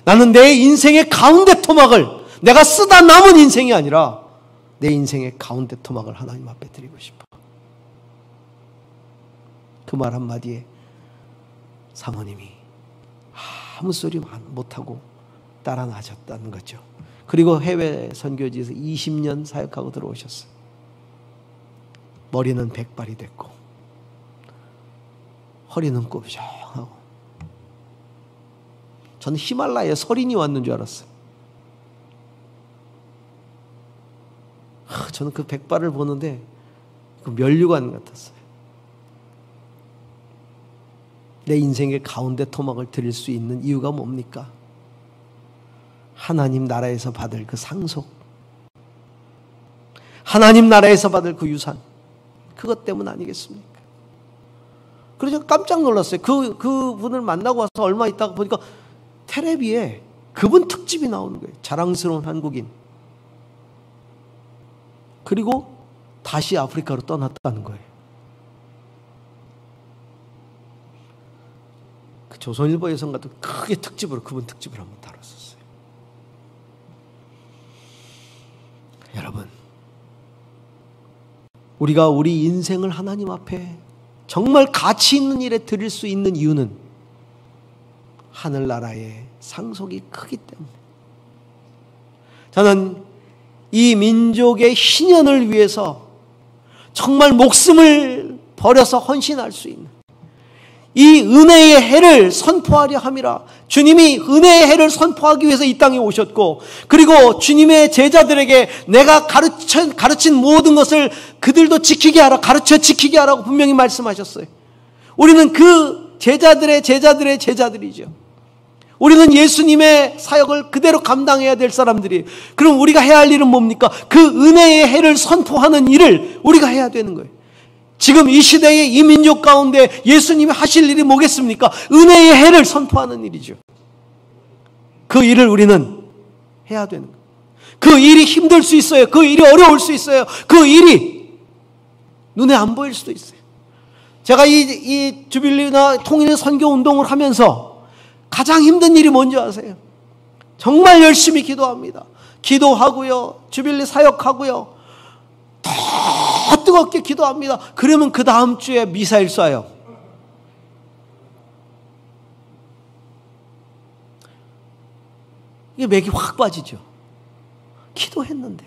나는 내 인생의 가운데 토막을, 내가 쓰다 남은 인생이 아니라 내 인생의 가운데 토막을 하나님 앞에 드리고 싶어. 그 말 한마디에 사모님이 아무 소리 못하고 따라 나셨다는 거죠. 그리고 해외 선교지에서 20년 사역하고 들어오셨어요. 머리는 백발이 됐고 허리는 굽적하고 저는 히말라야에 설인이 왔는 줄 알았어요. 저는 그 백발을 보는데 그 면류관 같았어요. 내 인생의 가운데 토막을 드릴 수 있는 이유가 뭡니까? 하나님 나라에서 받을 그 상속, 하나님 나라에서 받을 그 유산, 그것 때문 아니겠습니까? 그래서 깜짝 놀랐어요. 그분을 만나고 와서 얼마 있다가 보니까 텔레비에 그분 특집이 나오는 거예요. 자랑스러운 한국인. 그리고 다시 아프리카로 떠났다는 거예요. 그 조선일보에선가도 크게 특집으로 그분 특집을 한번 다뤘었어요. 여러분, 우리가 우리 인생을 하나님 앞에 정말 가치 있는 일에 드릴 수 있는 이유는 하늘나라의 상속이 크기 때문에. 저는 이 민족의 희년을 위해서 정말 목숨을 버려서 헌신할 수 있는 이 은혜의 해를 선포하려 함이라. 주님이 은혜의 해를 선포하기 위해서 이 땅에 오셨고, 그리고 주님의 제자들에게 내가 가르친 모든 것을 그들도 지키게 하라, 가르쳐 지키게 하라고 분명히 말씀하셨어요. 우리는 그 제자들의 제자들이죠. 우리는 예수님의 사역을 그대로 감당해야 될 사람들이. 그럼 우리가 해야 할 일은 뭡니까? 그 은혜의 해를 선포하는 일을 우리가 해야 되는 거예요. 지금 이 시대의 이 민족 가운데 예수님이 하실 일이 뭐겠습니까? 은혜의 해를 선포하는 일이죠. 그 일을 우리는 해야 되는 거예요. 그 일이 힘들 수 있어요. 그 일이 어려울 수 있어요. 그 일이 눈에 안 보일 수도 있어요. 제가 이 주빌리나 통일 선교 운동을 하면서 가장 힘든 일이 뭔지 아세요? 정말 열심히 기도합니다. 기도하고요. 주빌리 사역하고요. 더 뜨겁게 기도합니다. 그러면 그 다음 주에 미사일 쏴요. 이게 맥이 확 빠지죠. 기도했는데.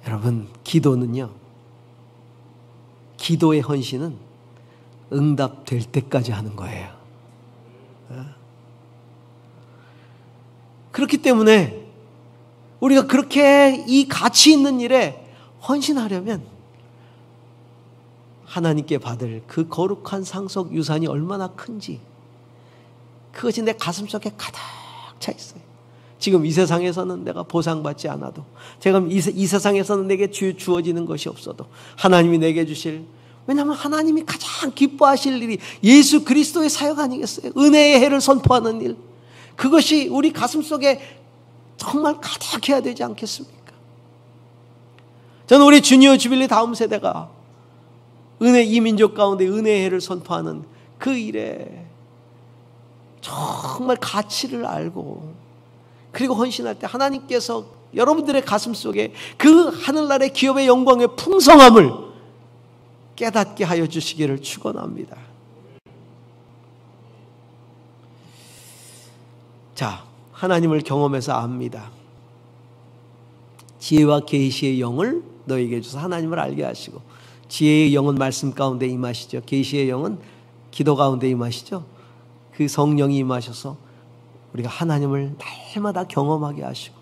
여러분, 기도는요, 기도의 헌신은 응답될 때까지 하는 거예요. 그렇기 때문에 우리가 그렇게 이 가치 있는 일에 헌신하려면 하나님께 받을 그 거룩한 상속 유산이 얼마나 큰지, 그것이 내 가슴속에 가득 차 있어요. 지금 이 세상에서는 내가 보상받지 않아도, 지금 이 세상에서는 내게 주어지는 것이 없어도 하나님이 내게 주실, 왜냐하면 하나님이 가장 기뻐하실 일이 예수 그리스도의 사역 아니겠어요? 은혜의 해를 선포하는 일. 그것이 우리 가슴속에 정말 가득해야 되지 않겠습니까? 저는 우리 주니어 주빌리 다음 세대가 이 민족 가운데 은혜의 해를 선포하는 그 일에 정말 가치를 알고, 그리고 헌신할 때 하나님께서 여러분들의 가슴속에 그 하늘나라의 기업의 영광의 풍성함을 깨닫게 하여 주시기를 축원합니다. 자, 하나님을 경험해서 압니다. 지혜와 계시의 영을 너에게 주셔서 하나님을 알게 하시고, 지혜의 영은 말씀 가운데 임하시죠. 계시의 영은 기도 가운데 임하시죠. 그 성령이 임하셔서 우리가 하나님을 날마다 경험하게 하시고,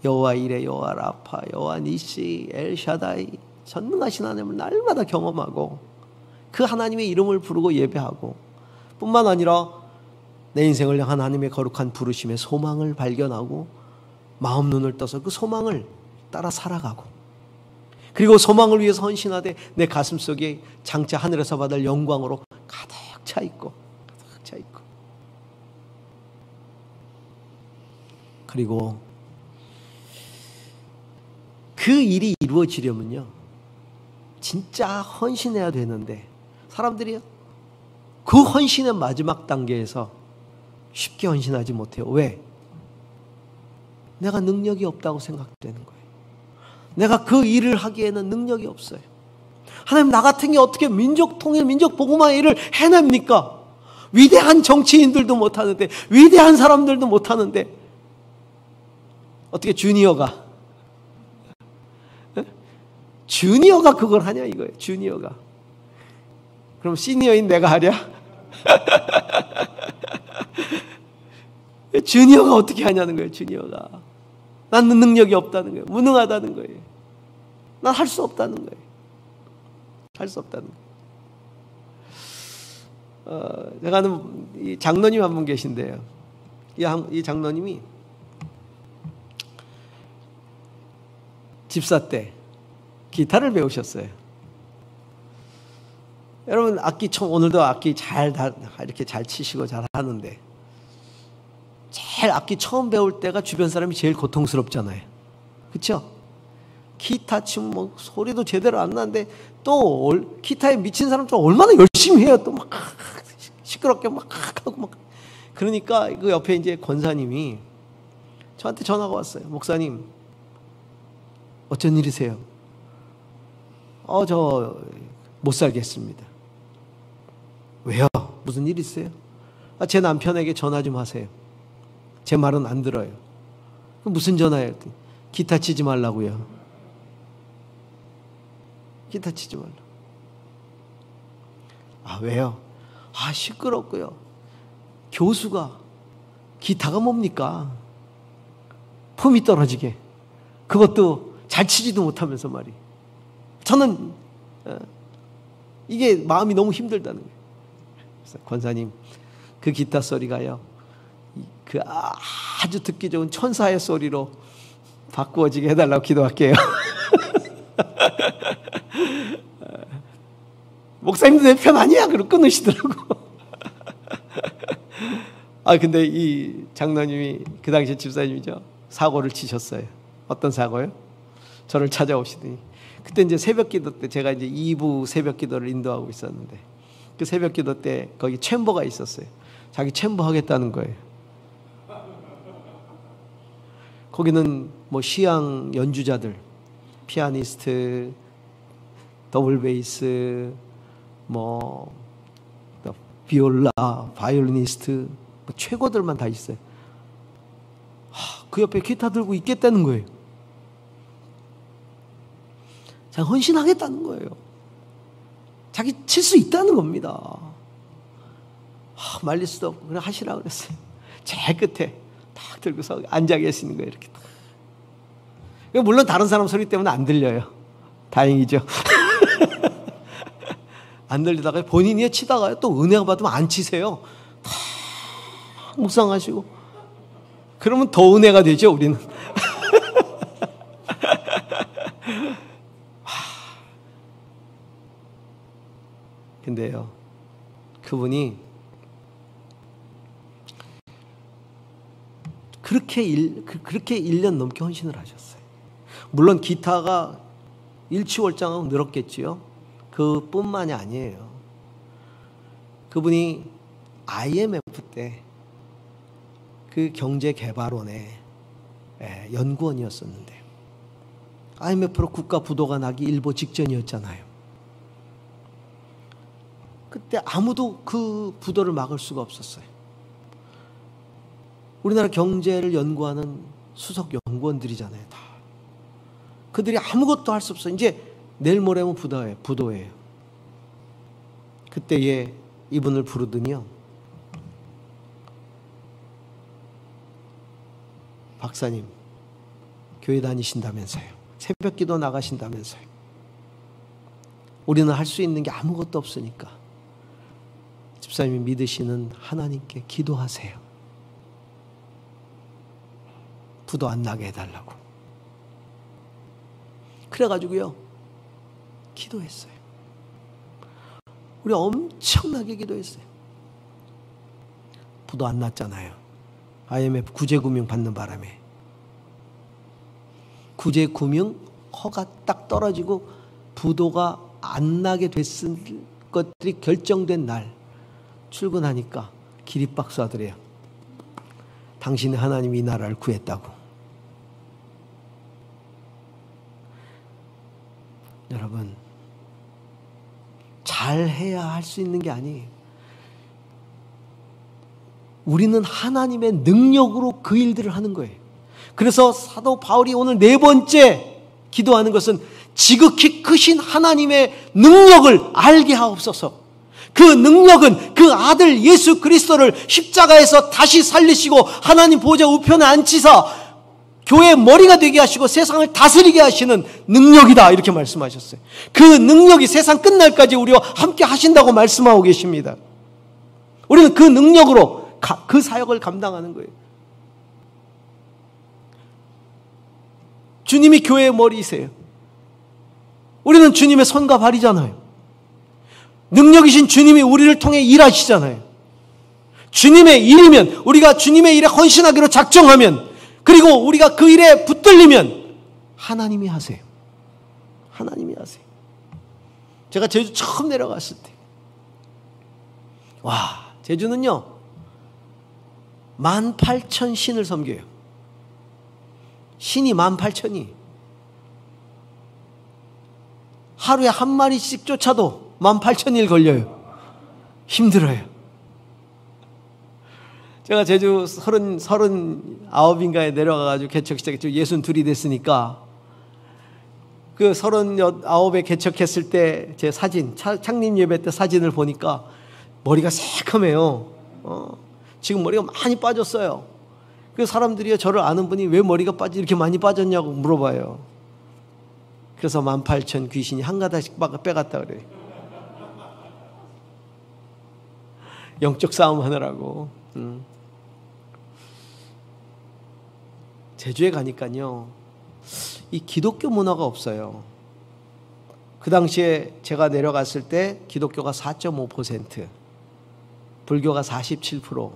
여호와 이레, 여호와 라파, 여호와 니시, 엘샤다이, 전능하신 하나님을 날마다 경험하고 그 하나님의 이름을 부르고 예배하고, 뿐만 아니라 내 인생을 향한 하나님의 거룩한 부르심의 소망을 발견하고 마음 눈을 떠서 그 소망을 따라 살아가고, 그리고 소망을 위해서 헌신하되 내 가슴속에 장차 하늘에서 받을 영광으로 가득 차 있고, 그리고 그 일이 이루어지려면요, 진짜 헌신해야 되는데 사람들이 그 헌신의 마지막 단계에서 쉽게 헌신하지 못해요. 왜? 내가 능력이 없다고 생각되는 거예요. 내가 그 일을 하기에는 능력이 없어요. 하나님, 나 같은 게 어떻게 민족 통일, 민족 복음화의 일을 해냅니까? 위대한 정치인들도 못하는데, 위대한 사람들도 못하는데 어떻게 주니어가 그걸 하냐 이거예요. 주니어가. 그럼 시니어인 내가 하랴? 주니어가 어떻게 하냐는 거예요. 주니어가. 나는 능력이 없다는 거예요. 무능하다는 거예요. 난 할 수 없다는 거예요. 할 수 없다는 거예요. 제가 아는 이 장로님 한 분 계신데요. 이 장로님이 집사 때 기타를 배우셨어요. 여러분 악기 오늘도 악기 이렇게 잘 치시고 잘 하는데 제일 악기 처음 배울 때가 주변 사람이 제일 고통스럽잖아요. 그렇죠? 기타 치면 뭐 소리도 제대로 안 나는데 또 기타에 미친 사람 좀 얼마나 열심히 해요. 또 막 시끄럽게 막 하고 막. 그러니까 그 옆에 이제 권사님이 저한테 전화가 왔어요. 목사님, 어쩐 일이세요? 저 못 살겠습니다. 왜요? 무슨 일 있어요? 제 남편에게 전화 좀 하세요. 제 말은 안 들어요. 무슨 전화예요? 기타 치지 말라고요. 기타 치지 말라. 왜요? 시끄럽고요. 교수가 기타가 뭡니까? 폼이 떨어지게. 그것도 잘 치지도 못하면서 말이. 저는 이게 마음이 너무 힘들다는 거예요. 그래서 권사님, 그 기타 소리가요, 그 아주 듣기 좋은 천사의 소리로 바꾸어지게 해달라고 기도할게요. 목사님도 내 편 아니야? 그러고 끊으시더라고. 근데 이 장로님이 그 당시 집사님이죠. 사고를 치셨어요. 어떤 사고요? 저를 찾아오시더니 그때 이제 새벽 기도 때 제가 이제 2부 새벽 기도를 인도하고 있었는데 그 새벽 기도 때 거기 챔버가 있었어요. 자기 챔버 하겠다는 거예요. 거기는 뭐 시향 연주자들, 피아니스트, 더블 베이스, 뭐 비올라, 바이올리니스트, 뭐 최고들만 다 있어요. 그 옆에 기타 들고 있겠다는 거예요. 자기 헌신하겠다는 거예요. 자기 칠 수 있다는 겁니다. 말릴 수도 없고 그냥 하시라고 그랬어요. 제일 끝에 딱 들고서 앉아 계시는 거예요. 이렇게. 물론 다른 사람 소리 때문에 안 들려요. 다행이죠. 안 들리다가 본인이 치다가요 또 은혜가 받으면 안 치세요. 다 묵상하시고 그러면 더 은혜가 되죠. 우리는. 근데요 그분이 그렇게 1년 넘게 헌신을 하셨어요. 물론 기타가 일취월장하고 늘었겠지요. 그뿐만이 아니에요. 그분이 IMF 때 그 경제개발원의 연구원이었었는데 IMF로 국가 부도가 나기 일보 직전이었잖아요. 그때 아무도 그 부도를 막을 수가 없었어요. 우리나라 경제를 연구하는 수석 연구원들이잖아요. 다. 그들이 아무것도 할 수 없어요. 이제 내일 모레면 부도예요. 그때에 이분을 부르더니요. 박사님, 교회 다니신다면서요. 새벽기도 나가신다면서요. 우리는 할 수 있는 게 아무것도 없으니까 집사님이 믿으시는 하나님께 기도하세요. 부도 안 나게 해달라고. 그래가지고요 기도했어요. 우리 엄청나게 기도했어요. 부도 안 났잖아요. IMF 구제금융 받는 바람에 구제금융 허가 딱 떨어지고 부도가 안 나게 됐을 것들이 결정된 날 출근하니까 기립박수 하더래요. 당신이 하나님이 이 나라를 구했다고. 여러분, 잘해야 할 수 있는 게 아니에요. 우리는 하나님의 능력으로 그 일들을 하는 거예요. 그래서 사도 바울이 오늘 4번째 기도하는 것은 지극히 크신 하나님의 능력을 알게 하옵소서. 그 능력은 그 아들 예수 그리스도를 십자가에서 다시 살리시고 하나님 보좌 우편에 앉히사 교회의 머리가 되게 하시고 세상을 다스리게 하시는 능력이다, 이렇게 말씀하셨어요. 그 능력이 세상 끝날까지 우리와 함께 하신다고 말씀하고 계십니다. 우리는 그 능력으로 그 사역을 감당하는 거예요. 주님이 교회의 머리이세요. 우리는 주님의 손과 발이잖아요. 능력이신 주님이 우리를 통해 일하시잖아요. 주님의 일이면, 우리가 주님의 일에 헌신하기로 작정하면, 그리고 우리가 그 일에 붙들리면 하나님이 하세요. 하나님이 하세요. 제가 제주 처음 내려갔을 때, 와, 제주는요 18,000 신을 섬겨요. 신이 18,000이 하루에 한 마리씩 쫓아도 18,000일 걸려요. 힘들어요. 제가 제주 39인가에 내려가가지고 개척 시작했죠. 62이 됐으니까 그 39에 개척했을 때 제 사진, 창립 예배 때 사진을 보니까 머리가 새카매요. 지금 머리가 많이 빠졌어요. 그 사람들이 저를 아는 분이 왜 머리가 이렇게 많이 빠졌냐고 물어봐요. 그래서 18,000 귀신이 한 가닥씩 빼갔다 그래요. 영적 싸움 하느라고. 제주에 가니까요, 이 기독교 문화가 없어요. 그 당시에 제가 내려갔을 때 기독교가 4.5%, 불교가 47%,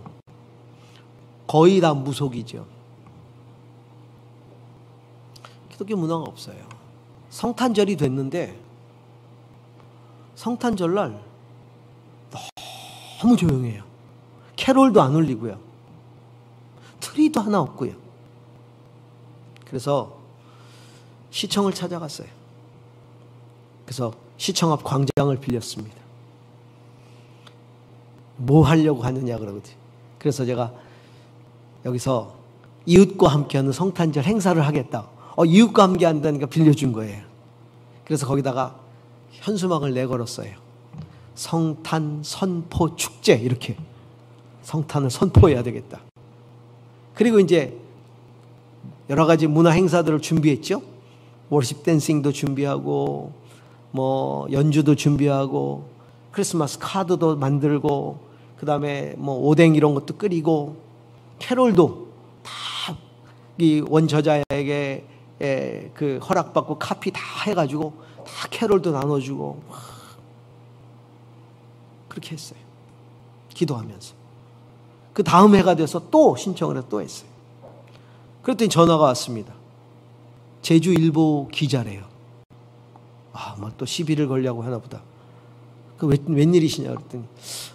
거의 다 무속이죠. 기독교 문화가 없어요. 성탄절이 됐는데 성탄절날 너무 조용해요. 캐롤도 안 울리고요. 트리도 하나 없고요. 그래서 시청을 찾아갔어요. 그래서 시청 앞 광장을 빌렸습니다. 뭐 하려고 하느냐 그러거든요. 그래서 제가 여기서 이웃과 함께하는 성탄절 행사를 하겠다. 이웃과 함께 한다니까 빌려준 거예요. 그래서 거기다가 현수막을 내걸었어요. 성탄 선포 축제, 이렇게 성탄을 선포해야 되겠다. 그리고 이제 여러 가지 문화 행사들을 준비했죠. 워십 댄싱도 준비하고, 뭐 연주도 준비하고, 크리스마스 카드도 만들고, 그 다음에 뭐 오뎅 이런 것도 끓이고, 캐롤도 다 이 원저자에게 그 허락받고 카피 다 해가지고 다 캐롤도 나눠주고, 그렇게 했어요. 기도하면서. 그 다음 해가 돼서 또 신청을 해서 또 했어요. 그랬더니 전화가 왔습니다. 제주일보 기자래요. 뭐 또 시비를 걸려고 하나 보다. 그 웬일이시냐 그랬더니,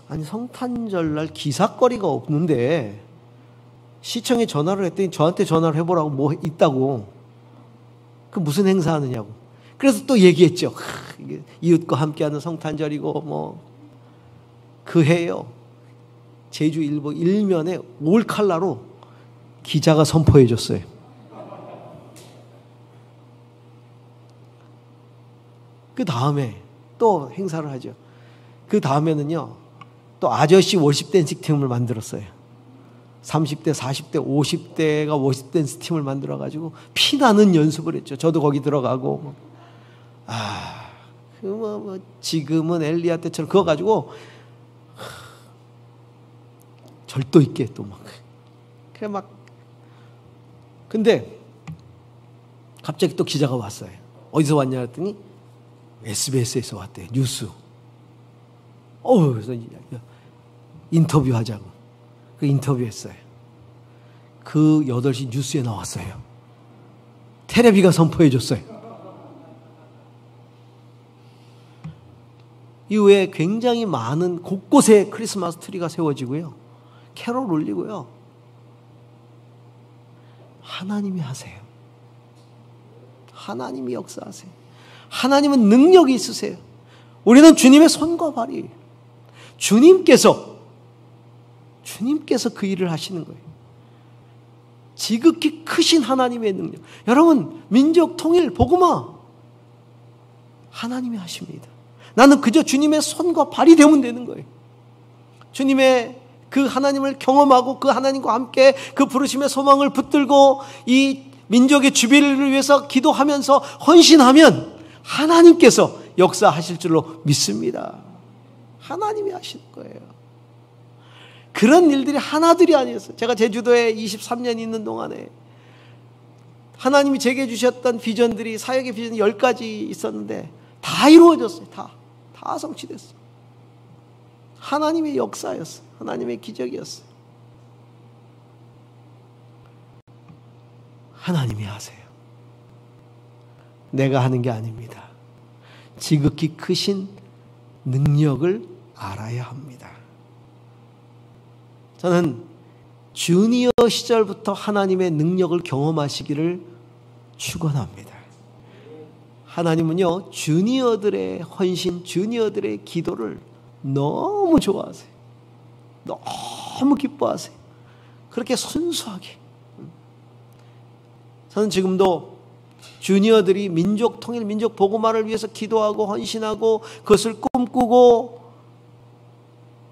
아니 성탄절날 기사거리가 없는데 시청에 전화를 했더니 저한테 전화를 해보라고 뭐 있다고. 그 무슨 행사 하느냐고. 그래서 또 얘기했죠. 이웃과 함께하는 성탄절이고 뭐 그 해요. 제주일보 일면에 올칼라로 기자가 선포해 줬어요. 그 다음에 또 행사를 하죠. 그 다음에는요, 또 아저씨 워십 댄스 팀을 만들었어요. 30대, 40대, 50대가 워십 댄스 팀을 만들어가지고 피나는 연습을 했죠. 저도 거기 들어가고. 지금은 엘리야 때처럼 그거 가지고 절도 있게 또 막. 그래 막. 근데 갑자기 또 기자가 왔어요. 어디서 왔냐 했더니 SBS에서 왔대요. 뉴스. 그래서 인터뷰하자고. 그 인터뷰했어요. 그 8시 뉴스에 나왔어요. 테레비가 선포해 줬어요. 이후에 굉장히 많은 곳곳에 크리스마스 트리가 세워지고요. 캐롤 울리고요. 하나님이 하세요. 하나님이 역사하세요. 하나님은 능력이 있으세요. 우리는 주님의 손과 발이, 주님께서 그 일을 하시는 거예요. 지극히 크신 하나님의 능력. 여러분, 민족 통일 복음화 하나님이 하십니다. 나는 그저 주님의 손과 발이 되면 되는 거예요. 주님의 그 하나님을 경험하고 그 하나님과 함께 그 부르심의 소망을 붙들고 이 민족의 주비를 위해서 기도하면서 헌신하면 하나님께서 역사하실 줄로 믿습니다. 하나님이 하시는 거예요. 그런 일들이 하나둘이 아니었어요. 제가 제주도에 23년 있는 동안에 하나님이 제게 주셨던 비전들이, 사역의 비전이 10가지 있었는데 다 이루어졌어요. 다 성취됐어요. 하나님의 역사였어요. 하나님의 기적이었어요. 하나님이 하세요. 내가 하는 게 아닙니다. 지극히 크신 능력을 알아야 합니다. 저는 주니어 시절부터 하나님의 능력을 경험하시기를 축원합니다. 하나님은요, 주니어들의 헌신, 주니어들의 기도를 너무 좋아하세요. 너무 기뻐하세요. 그렇게 순수하게. 저는 지금도 주니어들이 민족 통일, 민족 복음화를 위해서 기도하고 헌신하고 그것을 꿈꾸고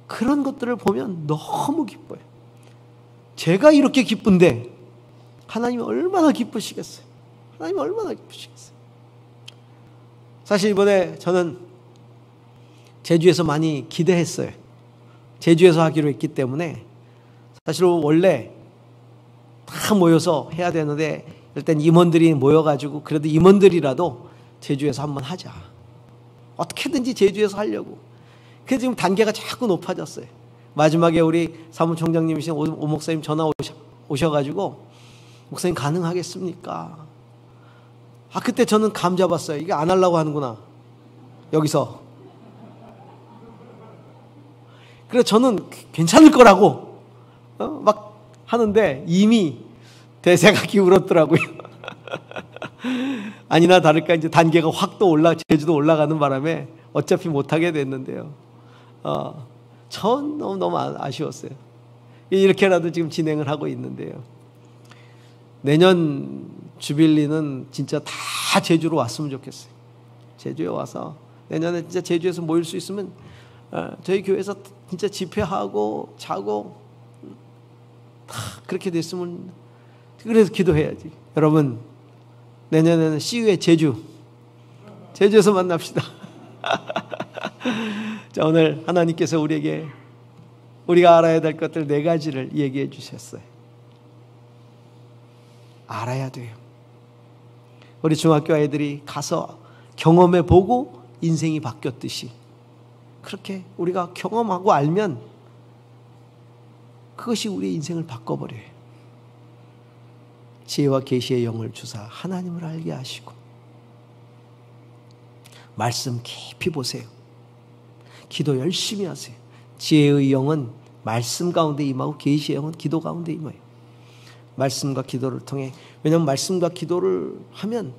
그런 것들을 보면 너무 기뻐요. 제가 이렇게 기쁜데 하나님이 얼마나 기쁘시겠어요. 하나님이 얼마나 기쁘시겠어요. 사실 이번에 저는 제주에서 많이 기대했어요. 제주에서 하기로 했기 때문에 사실 원래 다 모여서 해야 되는데 일단 임원들이 모여가지고 그래도 임원들이라도 제주에서 한번 하자. 어떻게든지 제주에서 하려고. 그래서 지금 단계가 자꾸 높아졌어요. 마지막에 우리 사무총장님이신 오 목사님 전화 오셔가지고 목사님 가능하겠습니까? 그때 저는 감 잡았어요. 이게 안 하려고 하는구나. 여기서. 그래서 저는 괜찮을 거라고 막 하는데 이미 대세가 기울었더라고요. 아니나 다를까 이제 단계가 확 또 제주도 올라가는 바람에 어차피 못하게 됐는데요. 전 너무 아쉬웠어요. 이렇게라도 지금 진행을 하고 있는데요. 내년 주빌리는 진짜 다 제주로 왔으면 좋겠어요. 제주에 와서 내년에 진짜 제주에서 모일 수 있으면 저희 교회에서 진짜 집회하고 자고 다 그렇게 됐으면, 그래서 기도해야지. 여러분, 내년에는 CU의 제주에서 만납시다. 자, 오늘 하나님께서 우리에게 우리가 알아야 될 것들 4가지를 얘기해 주셨어요. 알아야 돼요. 우리 중학교 아이들이 가서 경험해 보고 인생이 바뀌었듯이 그렇게 우리가 경험하고 알면 그것이 우리의 인생을 바꿔버려요. 지혜와 계시의 영을 주사 하나님을 알게 하시고 말씀 깊이 보세요. 기도 열심히 하세요. 지혜의 영은 말씀 가운데 임하고 계시의 영은 기도 가운데 임해요. 말씀과 기도를 통해, 왜냐하면 말씀과 기도를 하면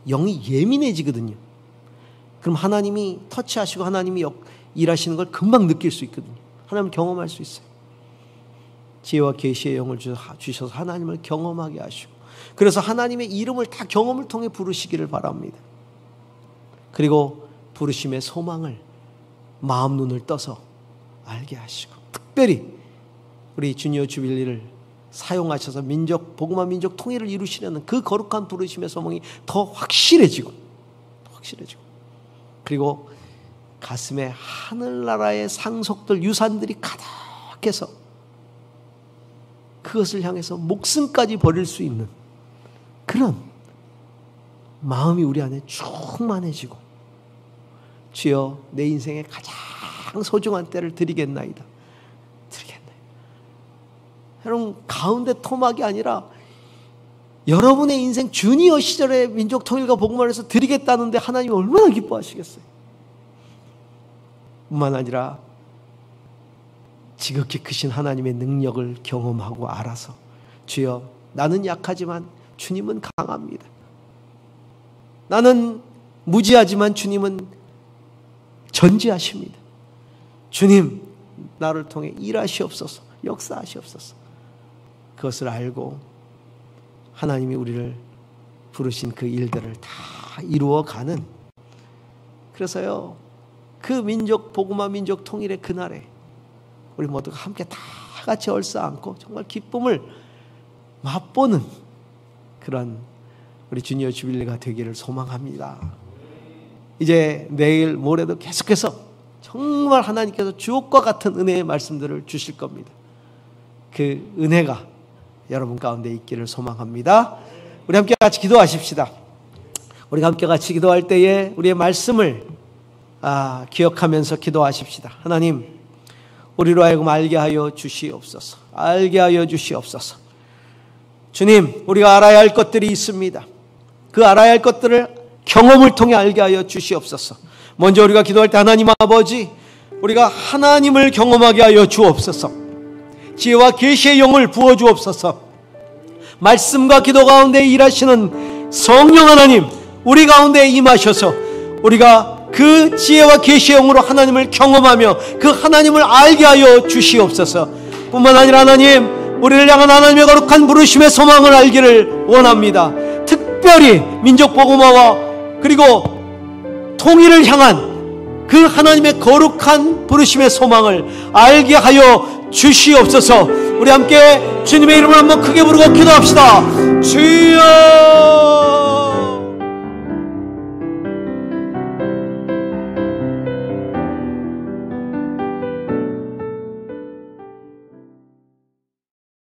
영이 예민해지거든요. 그럼 하나님이 터치하시고 하나님이 일하시는 걸 금방 느낄 수 있거든요. 하나님을 경험할 수 있어요. 지혜와 계시의 영을 주셔서 하나님을 경험하게 하시고, 그래서 하나님의 이름을 다 경험을 통해 부르시기를 바랍니다. 그리고 부르심의 소망을 마음 눈을 떠서 알게 하시고, 특별히 우리 주니어 주빌리를 사용하셔서 복음화 민족 통일을 이루시려는 그 거룩한 부르심의 소망이 더 확실해지고 그리고 가슴에 하늘나라의 상속들, 유산들이 가득해서 그것을 향해서 목숨까지 버릴 수 있는 그런 마음이 우리 안에 충만해지고, 주여 내 인생의 가장 소중한 때를 드리겠나이다. 여러분, 가운데 토막이 아니라 여러분의 인생 주니어 시절의 민족 통일과 복음화를 해서 드리겠다는데 하나님이 얼마나 기뻐하시겠어요. 뿐만 아니라 지극히 크신 하나님의 능력을 경험하고 알아서, 주여 나는 약하지만 주님은 강합니다. 나는 무지하지만 주님은 전지하십니다. 주님, 나를 통해 일하시옵소서, 역사하시옵소서. 그것을 알고 하나님이 우리를 부르신 그 일들을 다 이루어가는, 그래서요 그 민족 복음화 민족 통일의 그날에 우리 모두가 함께 다 같이 얼싸안고 정말 기쁨을 맛보는 그런 우리 주니어 주빌리가 되기를 소망합니다. 이제 내일 모레도 계속해서 정말 하나님께서 주옥과 같은 은혜의 말씀들을 주실 겁니다. 그 은혜가 여러분 가운데 있기를 소망합니다. 우리 함께 같이 기도하십시다. 우리가 함께 같이 기도할 때에 우리의 말씀을 기억하면서 기도하십시다. 하나님, 우리로 하여금 알게 하여 주시옵소서. 알게 하여 주시옵소서. 주님, 우리가 알아야 할 것들이 있습니다. 그 알아야 할 것들을 경험을 통해 알게 하여 주시옵소서. 먼저 우리가 기도할 때 하나님 아버지, 우리가 하나님을 경험하게 하여 주옵소서. 지혜와 계시의 영을 부어 주옵소서. 말씀과 기도 가운데 일하시는 성령 하나님, 우리 가운데 임하셔서 우리가 그 지혜와 계시의 영으로 하나님을 경험하며 그 하나님을 알게 하여 주시옵소서. 뿐만 아니라 하나님, 우리를 향한 하나님의 거룩한 부르심의 소망을 알기를 원합니다. 특별히 민족 복음화와 그리고 통일을 향한 그 하나님의 거룩한 부르심의 소망을 알게 하여 주시옵소서. 우리 함께 주님의 이름을 한번 크게 부르고 기도합시다. 주여!